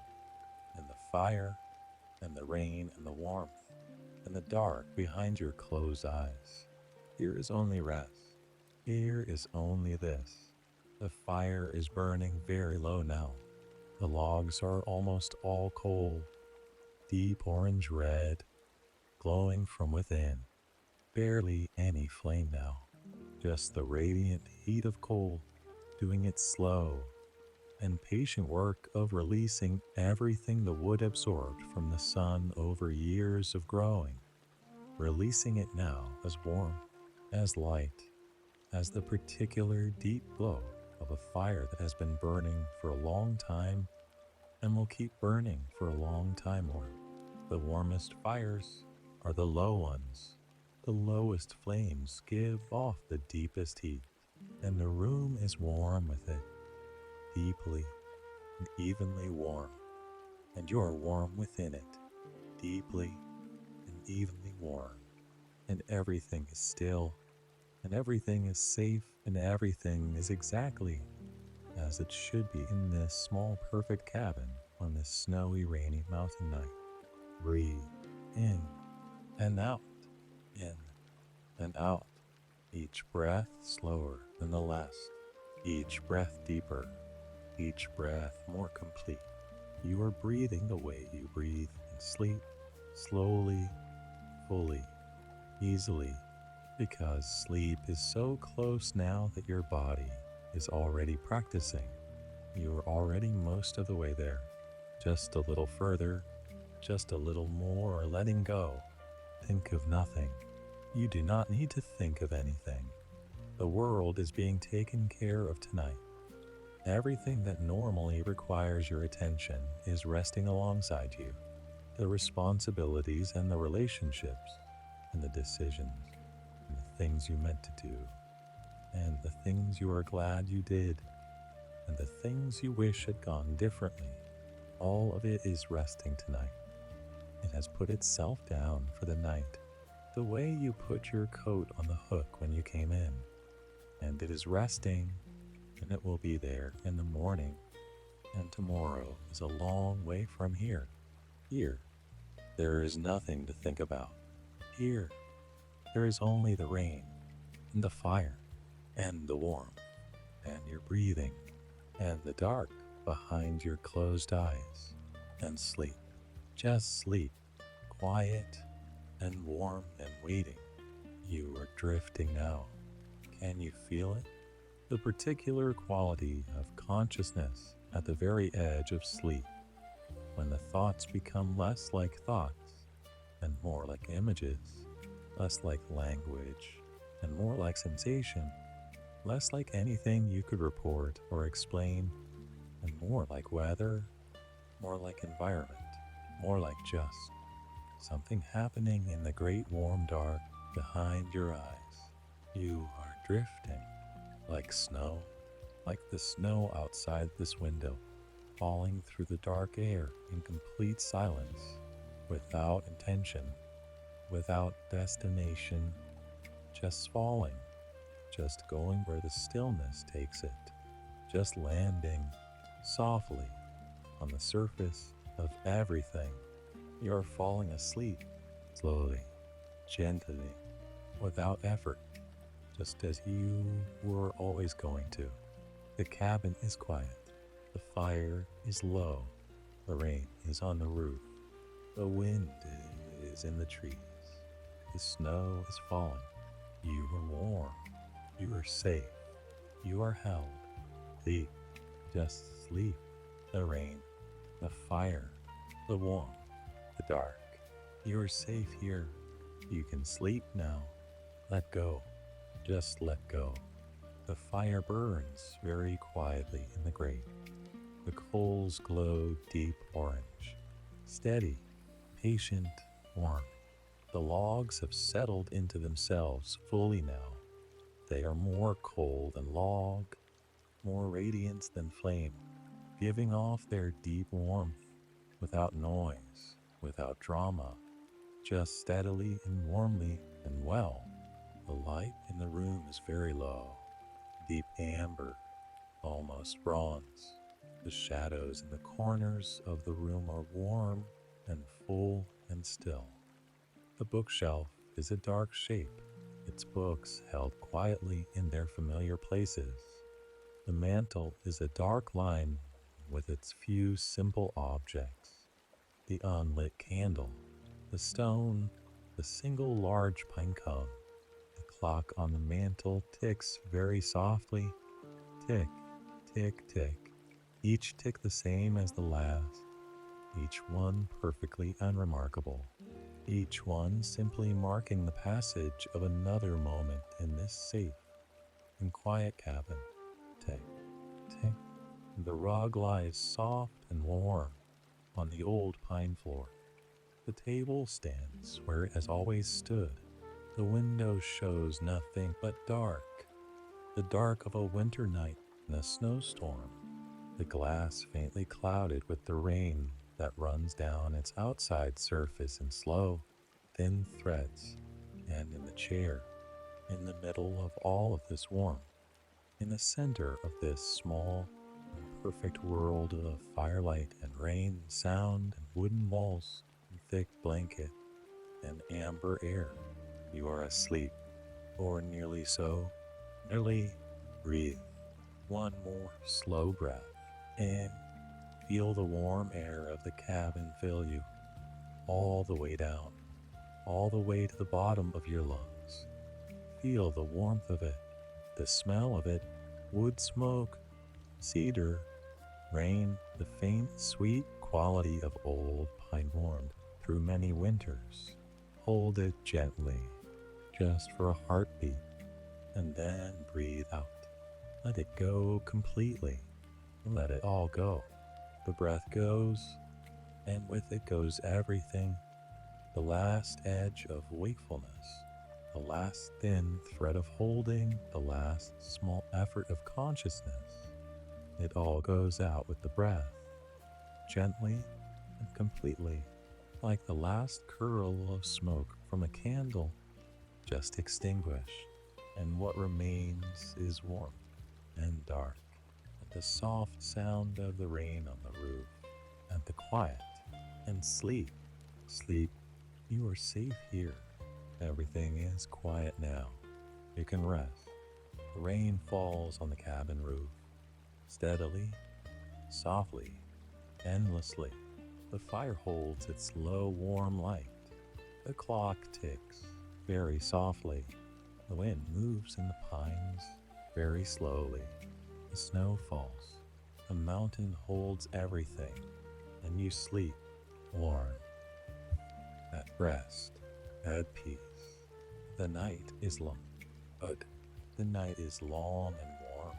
and the fire and the rain and the warmth and the dark behind your closed eyes. Here is only rest. Here is only this. The fire is burning very low now. The logs are almost all coal, deep orange red, glowing from within. Barely any flame now. Just the radiant heat of coal doing its slow and patient work of releasing everything the wood absorbed from the sun over years of growing, releasing it now as warm, as light, as the particular deep glow of a fire that has been burning for a long time and will keep burning for a long time more. The warmest fires are the low ones. The lowest flames give off the deepest heat, and the room is warm with it, deeply and evenly warm, and you are warm within it, deeply and evenly warm, and everything is still, and everything is safe, and everything is exactly as it should be in this small perfect cabin on this snowy rainy mountain night. Breathe in and out, in and out, each breath slower than the last, each breath deeper, each breath more complete. You are breathing the way you breathe in sleep, slowly, fully, easily, because sleep is so close now that your body is already practicing. You are already most of the way there. Just a little further, just a little more letting go. Think of nothing. You do not need to think of anything. The world is being taken care of tonight. Everything that normally requires your attention is resting alongside you. The responsibilities and the relationships and the decisions and the things you meant to do and the things you are glad you did and the things you wish had gone differently. All of it is resting tonight. It has put itself down for the night, the way you put your coat on the hook when you came in. And it is resting, and it will be there in the morning. And tomorrow is a long way from here. Here, there is nothing to think about. Here, there is only the rain, and the fire, and the warmth, and your breathing, and the dark behind your closed eyes, and sleep. Just sleep, quiet and warm and waiting. You are drifting now. Can you feel it? The particular quality of consciousness at the very edge of sleep, when the thoughts become less like thoughts and more like images, less like language and more like sensation, less like anything you could report or explain, and more like weather, more like environment, more like just something happening in the great warm dark behind your eyes. You are drifting like snow, like the snow outside this window, falling through the dark air in complete silence, without intention, without destination, just falling, just going where the stillness takes it, just landing softly on the surface of everything. You are falling asleep, slowly, gently, without effort, just as you were always going to. The cabin is quiet. The fire is low. The rain is on the roof. The wind is in the trees. The snow is falling. You are warm. You are safe. You are held. Sleep. Just sleep. The rain, the fire, the warmth, the dark. You are safe here. You can sleep now. Let go. Just let go. The fire burns very quietly in the grate. The coals glow deep orange, steady, patient, warm. The logs have settled into themselves fully now. They are more coal than log, more radiance than flame, giving off their deep warmth without noise, without drama, just steadily and warmly and well. The light in the room is very low, deep amber, almost bronze. The shadows in the corners of the room are warm and full and still. The bookshelf is a dark shape, its books held quietly in their familiar places. The mantel is a dark line with its few simple objects. The unlit candle, the stone, the single large pine cone. The clock on the mantel ticks very softly. Tick, tick, tick. Each tick the same as the last. Each one perfectly unremarkable. Each one simply marking the passage of another moment in this safe and quiet cabin. Tick, tick. The rug lies soft and warm on the old pine floor. The table stands where it has always stood. The window shows nothing but dark, the dark of a winter night in a snowstorm. The glass faintly clouded with the rain that runs down its outside surface in slow, thin threads. And in the chair, in the middle of all of this warmth, in the center of this small and perfect world of firelight and rain, sound and wooden walls and thick blanket and amber air, you are asleep, or nearly so. Nearly. Breathe. One more slow breath. And feel the warm air of the cabin fill you all the way down, all the way to the bottom of your lungs. Feel the warmth of it, the smell of it, wood smoke, cedar, rain, the faint, sweet quality of old pine warmed through many winters. Hold it gently, just for a heartbeat, and then breathe out. Let it go completely. Let it all go. The breath goes, and with it goes everything. The last edge of wakefulness, the last thin thread of holding, the last small effort of consciousness. It all goes out with the breath, gently and completely, like the last curl of smoke from a candle just extinguished, and what remains is warmth and dark, and the soft sound of the rain on the roof, and the quiet, and sleep. Sleep, you are safe here. Everything is quiet now. You can rest. The rain falls on the cabin roof, steadily, softly, endlessly. The fire holds its low, warm light. The clock ticks very softly. The wind moves in the pines very slowly. The snow falls. The mountain holds everything, and you sleep warm, at rest, at peace. The night is long, but the night is long and warm,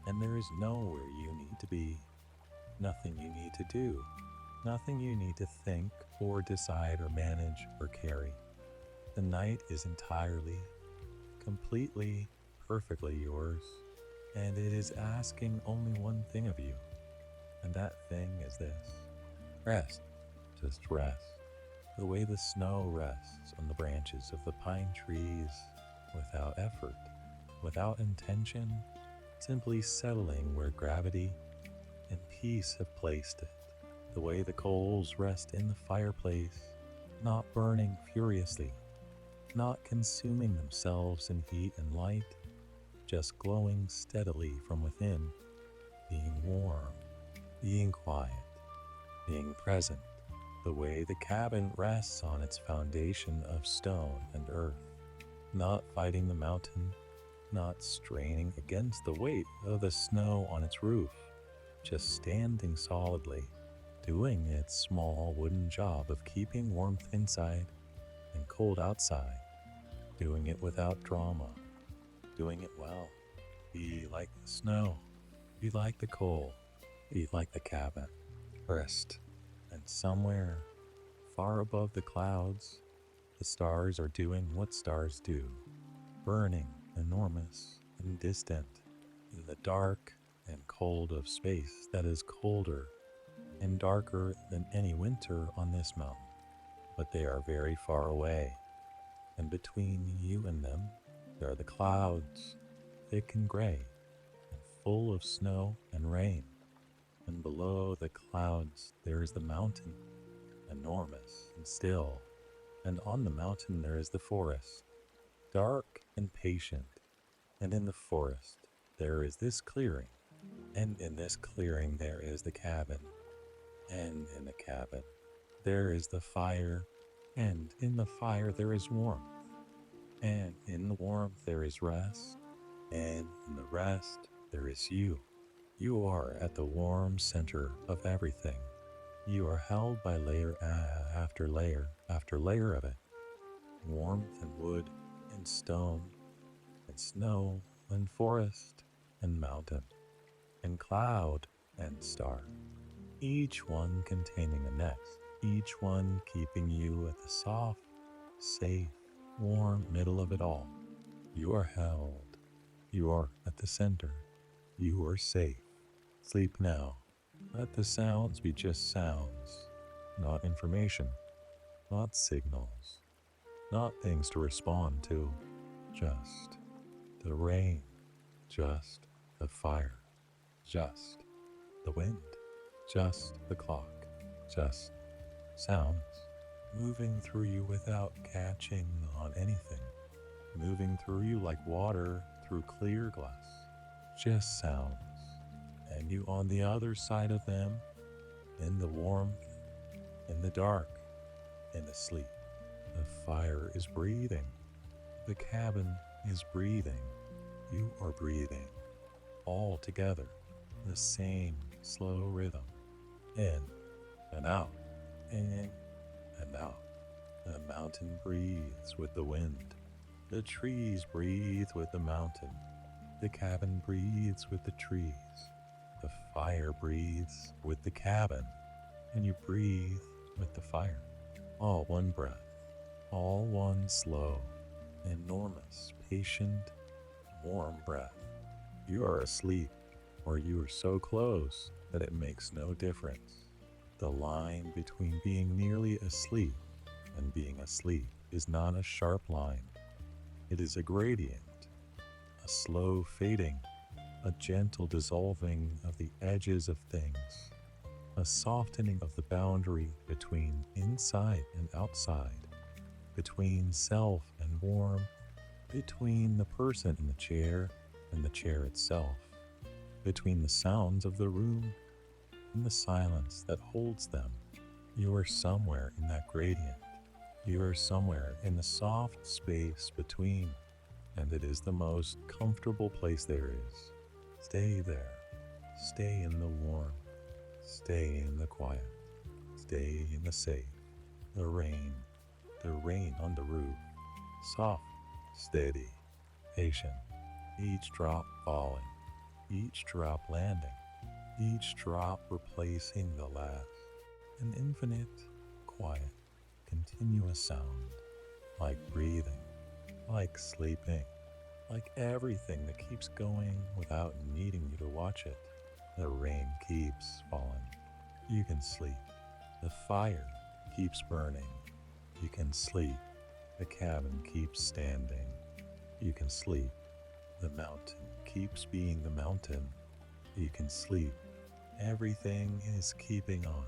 and there is nowhere you need to be, nothing you need to do, nothing you need to think or decide or manage or carry. The night is entirely, completely, perfectly yours, and it is asking only one thing of you, and that thing is this: rest, just rest. The way the snow rests on the branches of the pine trees, without effort, without intention, simply settling where gravity and peace have placed it. The way the coals rest in the fireplace, not burning furiously, not consuming themselves in heat and light, just glowing steadily from within, being warm, being quiet, being present. The way the cabin rests on its foundation of stone and earth, not fighting the mountain, not straining against the weight of the snow on its roof, just standing solidly, doing its small wooden job of keeping warmth inside and cold outside, doing it without drama, doing it well. Be like the snow, be like the coal, be like the cabin. Rest. And somewhere, far above the clouds, the stars are doing what stars do, burning, enormous, and distant, in the dark and cold of space that is colder and darker than any winter on this mountain. But they are very far away, and between you and them, there are the clouds, thick and gray, and full of snow and rain. And below the clouds there is the mountain, enormous and still, and on the mountain there is the forest, dark and patient, and in the forest there is this clearing, and in this clearing there is the cabin, and in the cabin there is the fire, and in the fire there is warmth, and in the warmth there is rest, and in the rest there is you. You are at the warm center of everything. You are held by layer after layer after layer of it. Warmth and wood and stone and snow and forest and mountain and cloud and star. Each one containing the next. Each one keeping you at the soft, safe, warm middle of it all. You are held. You are at the center. You are safe. Sleep now. Let the sounds be just sounds, not information, not signals, not things to respond to. Just the rain, just the fire, just the wind, just the clock, just sounds moving through you without catching on anything, moving through you like water through clear glass. Just sounds. And and you on the other side of them, in the warmth, in the dark, in the sleep. The fire is breathing. The cabin is breathing. You are breathing. All together, the same slow rhythm. In and out, in and out. The mountain breathes with the wind. The trees breathe with the mountain. The cabin breathes with the trees. The fire breathes with the cabin. And you breathe with the fire. All one breath. All one slow, enormous, patient, warm breath. You are asleep, or you are so close that it makes no difference. The line between being nearly asleep and being asleep is not a sharp line. It is a gradient, a slow fading, a gentle dissolving of the edges of things, a softening of the boundary between inside and outside, between self and warm, between the person in the chair and the chair itself, between the sounds of the room and the silence that holds them. You are somewhere in that gradient. You are somewhere in the soft space between, and it is the most comfortable place there is. Stay there. Stay in the warm. Stay in the quiet. Stay in the safe. The rain on the roof. Soft, steady, patient. Each drop falling. Each drop landing. Each drop replacing the last. An infinite, quiet, continuous sound. Like breathing. Like sleeping. Like everything that keeps going without needing you to watch it. The rain keeps falling. You can sleep. The fire keeps burning. You can sleep. The cabin keeps standing. You can sleep. The mountain keeps being the mountain. You can sleep. Everything is keeping on.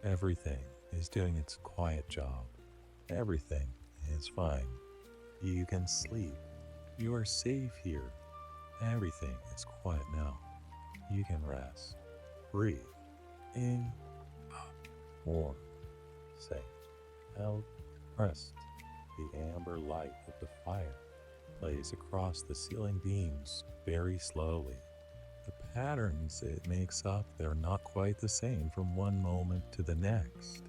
Everything is doing its quiet job. Everything is fine. You can sleep. You are safe here. Everything is quiet now. You can rest. Breathe. In, out, warm, safe, held, rest. The amber light of the fire plays across the ceiling beams very slowly. The patterns it makes up, they're not quite the same from one moment to the next.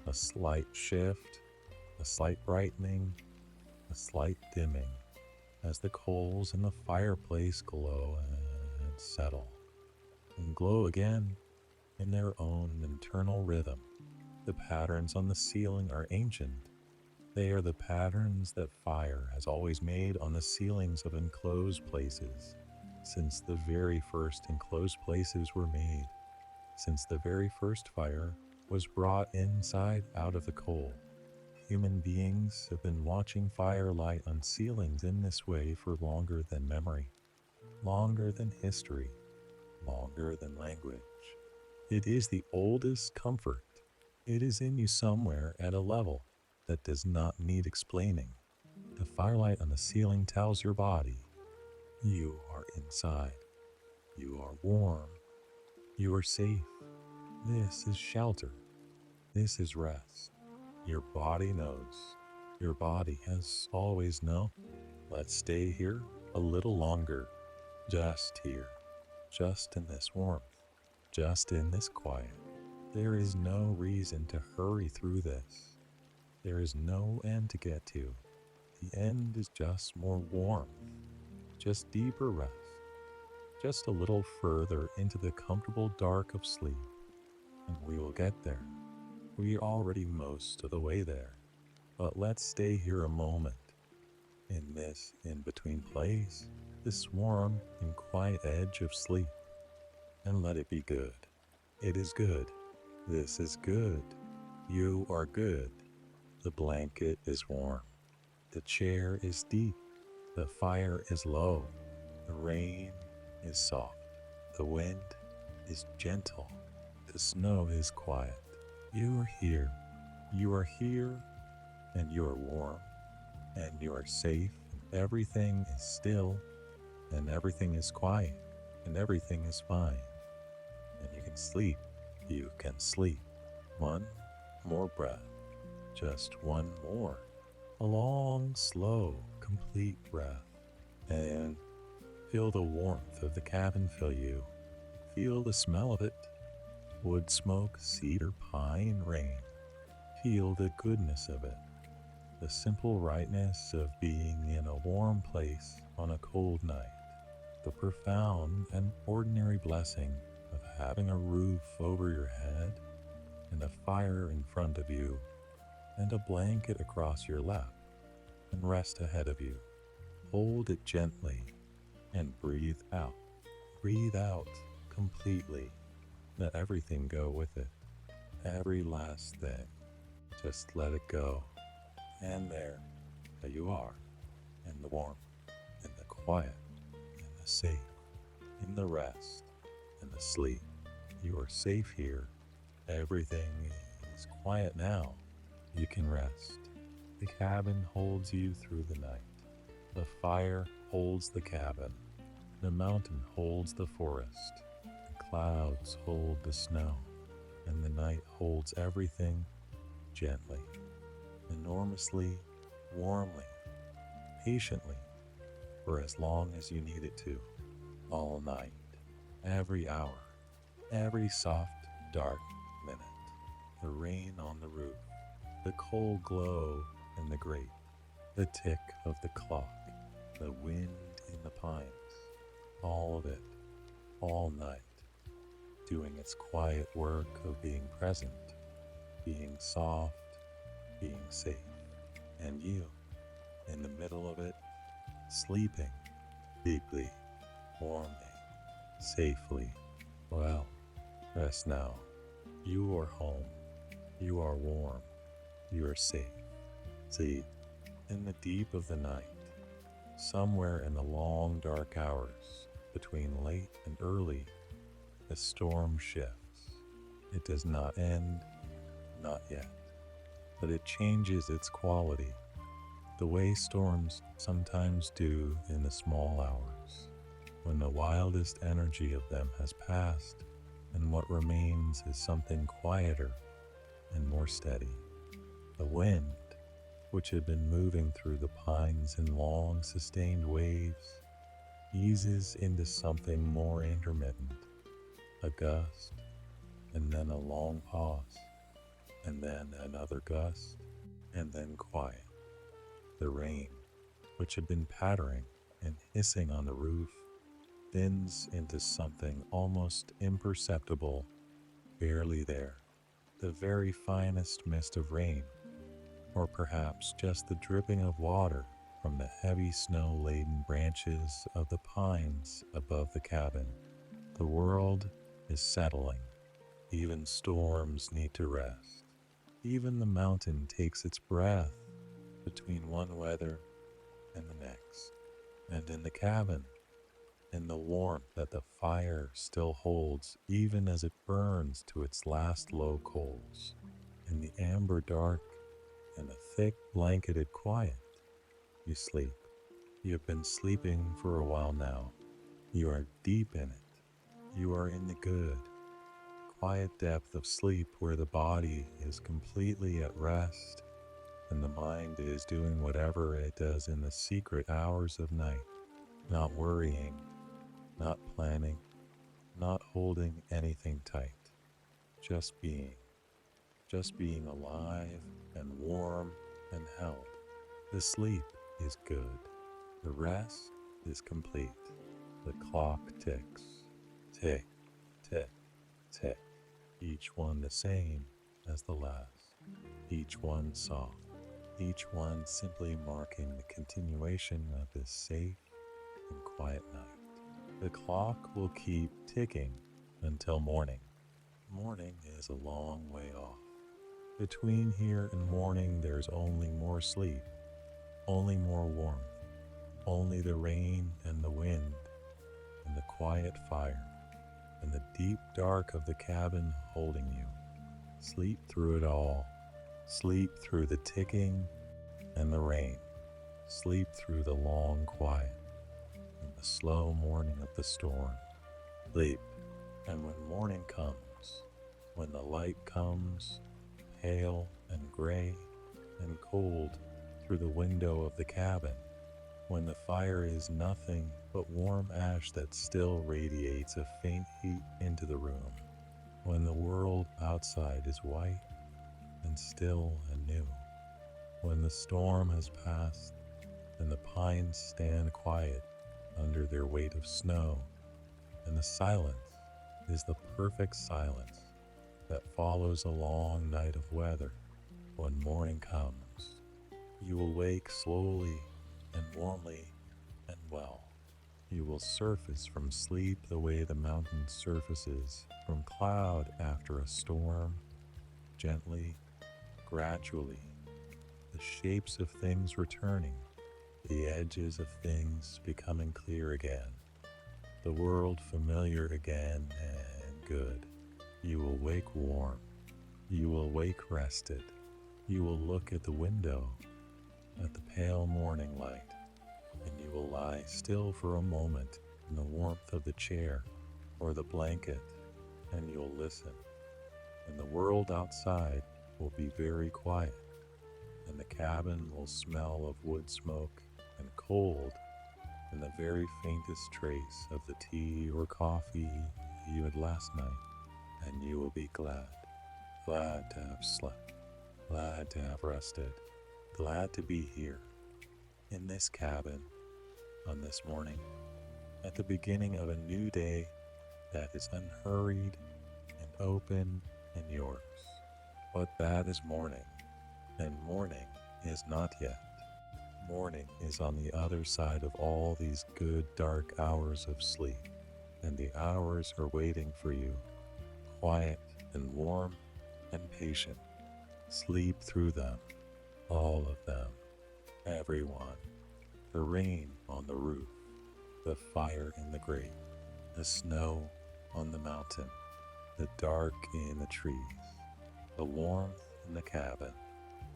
A slight shift, a slight brightening, a slight dimming, as the coals in the fireplace glow and settle, and glow again in their own internal rhythm. The patterns on the ceiling are ancient. They are the patterns that fire has always made on the ceilings of enclosed places, since the very first enclosed places were made, since the very first fire was brought inside out of the coal. Human beings have been watching fire light on ceilings in this way for longer than memory, longer than history, longer than language. It is the oldest comfort. It is in you somewhere at a level that does not need explaining. The firelight on the ceiling tells your body, you are inside. You are warm. You are safe. This is shelter. This is rest. Your body knows. Your body has always known. Let's stay here a little longer. Just here. Just in this warmth. Just in this quiet. There is no reason to hurry through this. There is no end to get to. The end is just more warmth. Just deeper rest. Just a little further into the comfortable dark of sleep. And we will get there. We are already most of the way there. But let's stay here a moment. In this in-between place. This warm and quiet edge of sleep. And let it be good. It is good. This is good. You are good. The blanket is warm. The chair is deep. The fire is low. The rain is soft. The wind is gentle. The snow is quiet. You are here. You are here, and you are warm, and you are safe, and everything is still, and everything is quiet, and everything is fine. sleep. You can sleep. One more breath. Just one more. A long, slow, complete breath. And feel the warmth of the cabin fill you. Feel the smell of it. Wood smoke, cedar, pine, rain. Feel the goodness of it. The simple rightness of being in a warm place on a cold night. The profound and ordinary blessing of having a roof over your head and a fire in front of you and a blanket across your lap and rest ahead of you. Hold it gently and breathe out. Breathe out completely. Let everything go with it. Every last thing. Just let it go. And there you are, in the warmth, in the quiet, in the safe, in the rest, in the sleep. You are safe here. Everything is quiet now. You can rest. The cabin holds you through the night. The fire holds the cabin. The mountain holds the forest. The clouds hold the snow. And the night holds everything gently, enormously, warmly, patiently, for as long as you need it to, all night, every hour, every soft, dark minute. The rain on the roof, the cold glow in the grate, the tick of the clock, the wind in the pines, all of it, all night, doing its quiet work of being present, being soft, being safe, and you, in the middle of it, sleeping deeply, warmly, safely. Well, rest now. You are home. You are warm. You are safe. See, in the deep of the night, somewhere in the long dark hours between late and early, the storm shifts. It does not end, not yet, but it changes its quality, the way storms sometimes do in the small hours, when the wildest energy of them has passed, and what remains is something quieter and more steady. The wind, which had been moving through the pines in long, sustained waves, eases into something more intermittent, a gust, and then a long pause, and then another gust, and then quiet. The rain, which had been pattering and hissing on the roof, thins into something almost imperceptible, barely there, the very finest mist of rain, or perhaps just the dripping of water from the heavy snow-laden branches of the pines above the cabin. The world is settling. Even storms need to rest. Even the mountain takes its breath between one weather and the next. And in the cabin, in the warmth that the fire still holds even as it burns to its last low coals, in the amber dark and the thick blanketed quiet, you sleep. You have been sleeping for a while now. You are deep in it. You are in the good, quiet depth of sleep where the body is completely at rest and the mind is doing whatever it does in the secret hours of night, not worrying, not planning, not holding anything tight, just being alive and warm and held. The sleep is good. The rest is complete. The clock ticks. Tick, tick, tick. Each one the same as the last. Each one soft. Each one simply marking the continuation of this safe and quiet night. The clock will keep ticking until morning. Morning is a long way off. Between here and morning there's only more sleep, only more warmth, only the rain and the wind and the quiet fire and the deep dark of the cabin holding you. Sleep through it all. Sleep through the ticking and the rain. Sleep through the long quiet and the slow morning of the storm. Sleep, and when morning comes, dawns, when the light comes, pale and gray and cold, through the window of the cabin, when the fire is nothing but warm ash that still radiates a faint heat into the room, when the world outside is white and still and new, when the storm has passed and the pines stand quiet under their weight of snow, and the silence is the perfect silence that follows a long night of weather. When morning comes, you will wake slowly and warmly and well. You will surface from sleep the way the mountain surfaces from cloud after a storm, gently, gradually, the shapes of things returning, the edges of things becoming clear again, the world familiar again and good. You will wake warm. You will wake rested. You will look at the window, at the pale morning light, and you will lie still for a moment in the warmth of the chair or the blanket, and you'll listen. And the world outside will be very quiet, and the cabin will smell of wood smoke and cold, and the very faintest trace of the tea or coffee you had last night. And you will be glad to have slept, glad to have rested, glad to be here, in this cabin, on this morning, at the beginning of a new day that is unhurried and open and yours. But that is morning, and morning is not yet. Morning is on the other side of all these good dark hours of sleep, and the hours are waiting for you, quiet and warm and patient. Sleep through them, all of them, everyone. The rain on the roof, the fire in the grate, the snow on the mountain, the dark in the trees, the warmth in the cabin,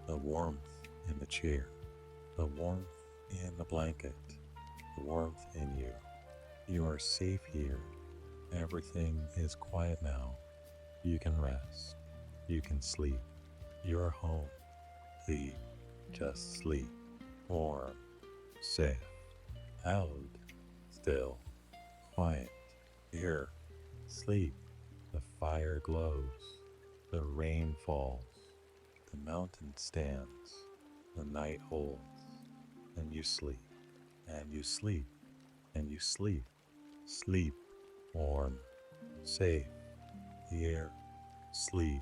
the warmth in the chair, the warmth in the blanket, the warmth in you. You are safe here. Everything is quiet now. You can rest. You can sleep. You're home. Sleep. Just sleep. Warm. Safe. Held. Still. Quiet. Here. Sleep. The fire glows. The rain falls. The mountain stands. The night holds. And you sleep. And you sleep. And you sleep. Sleep. Warm. Safe. Here. Sleep.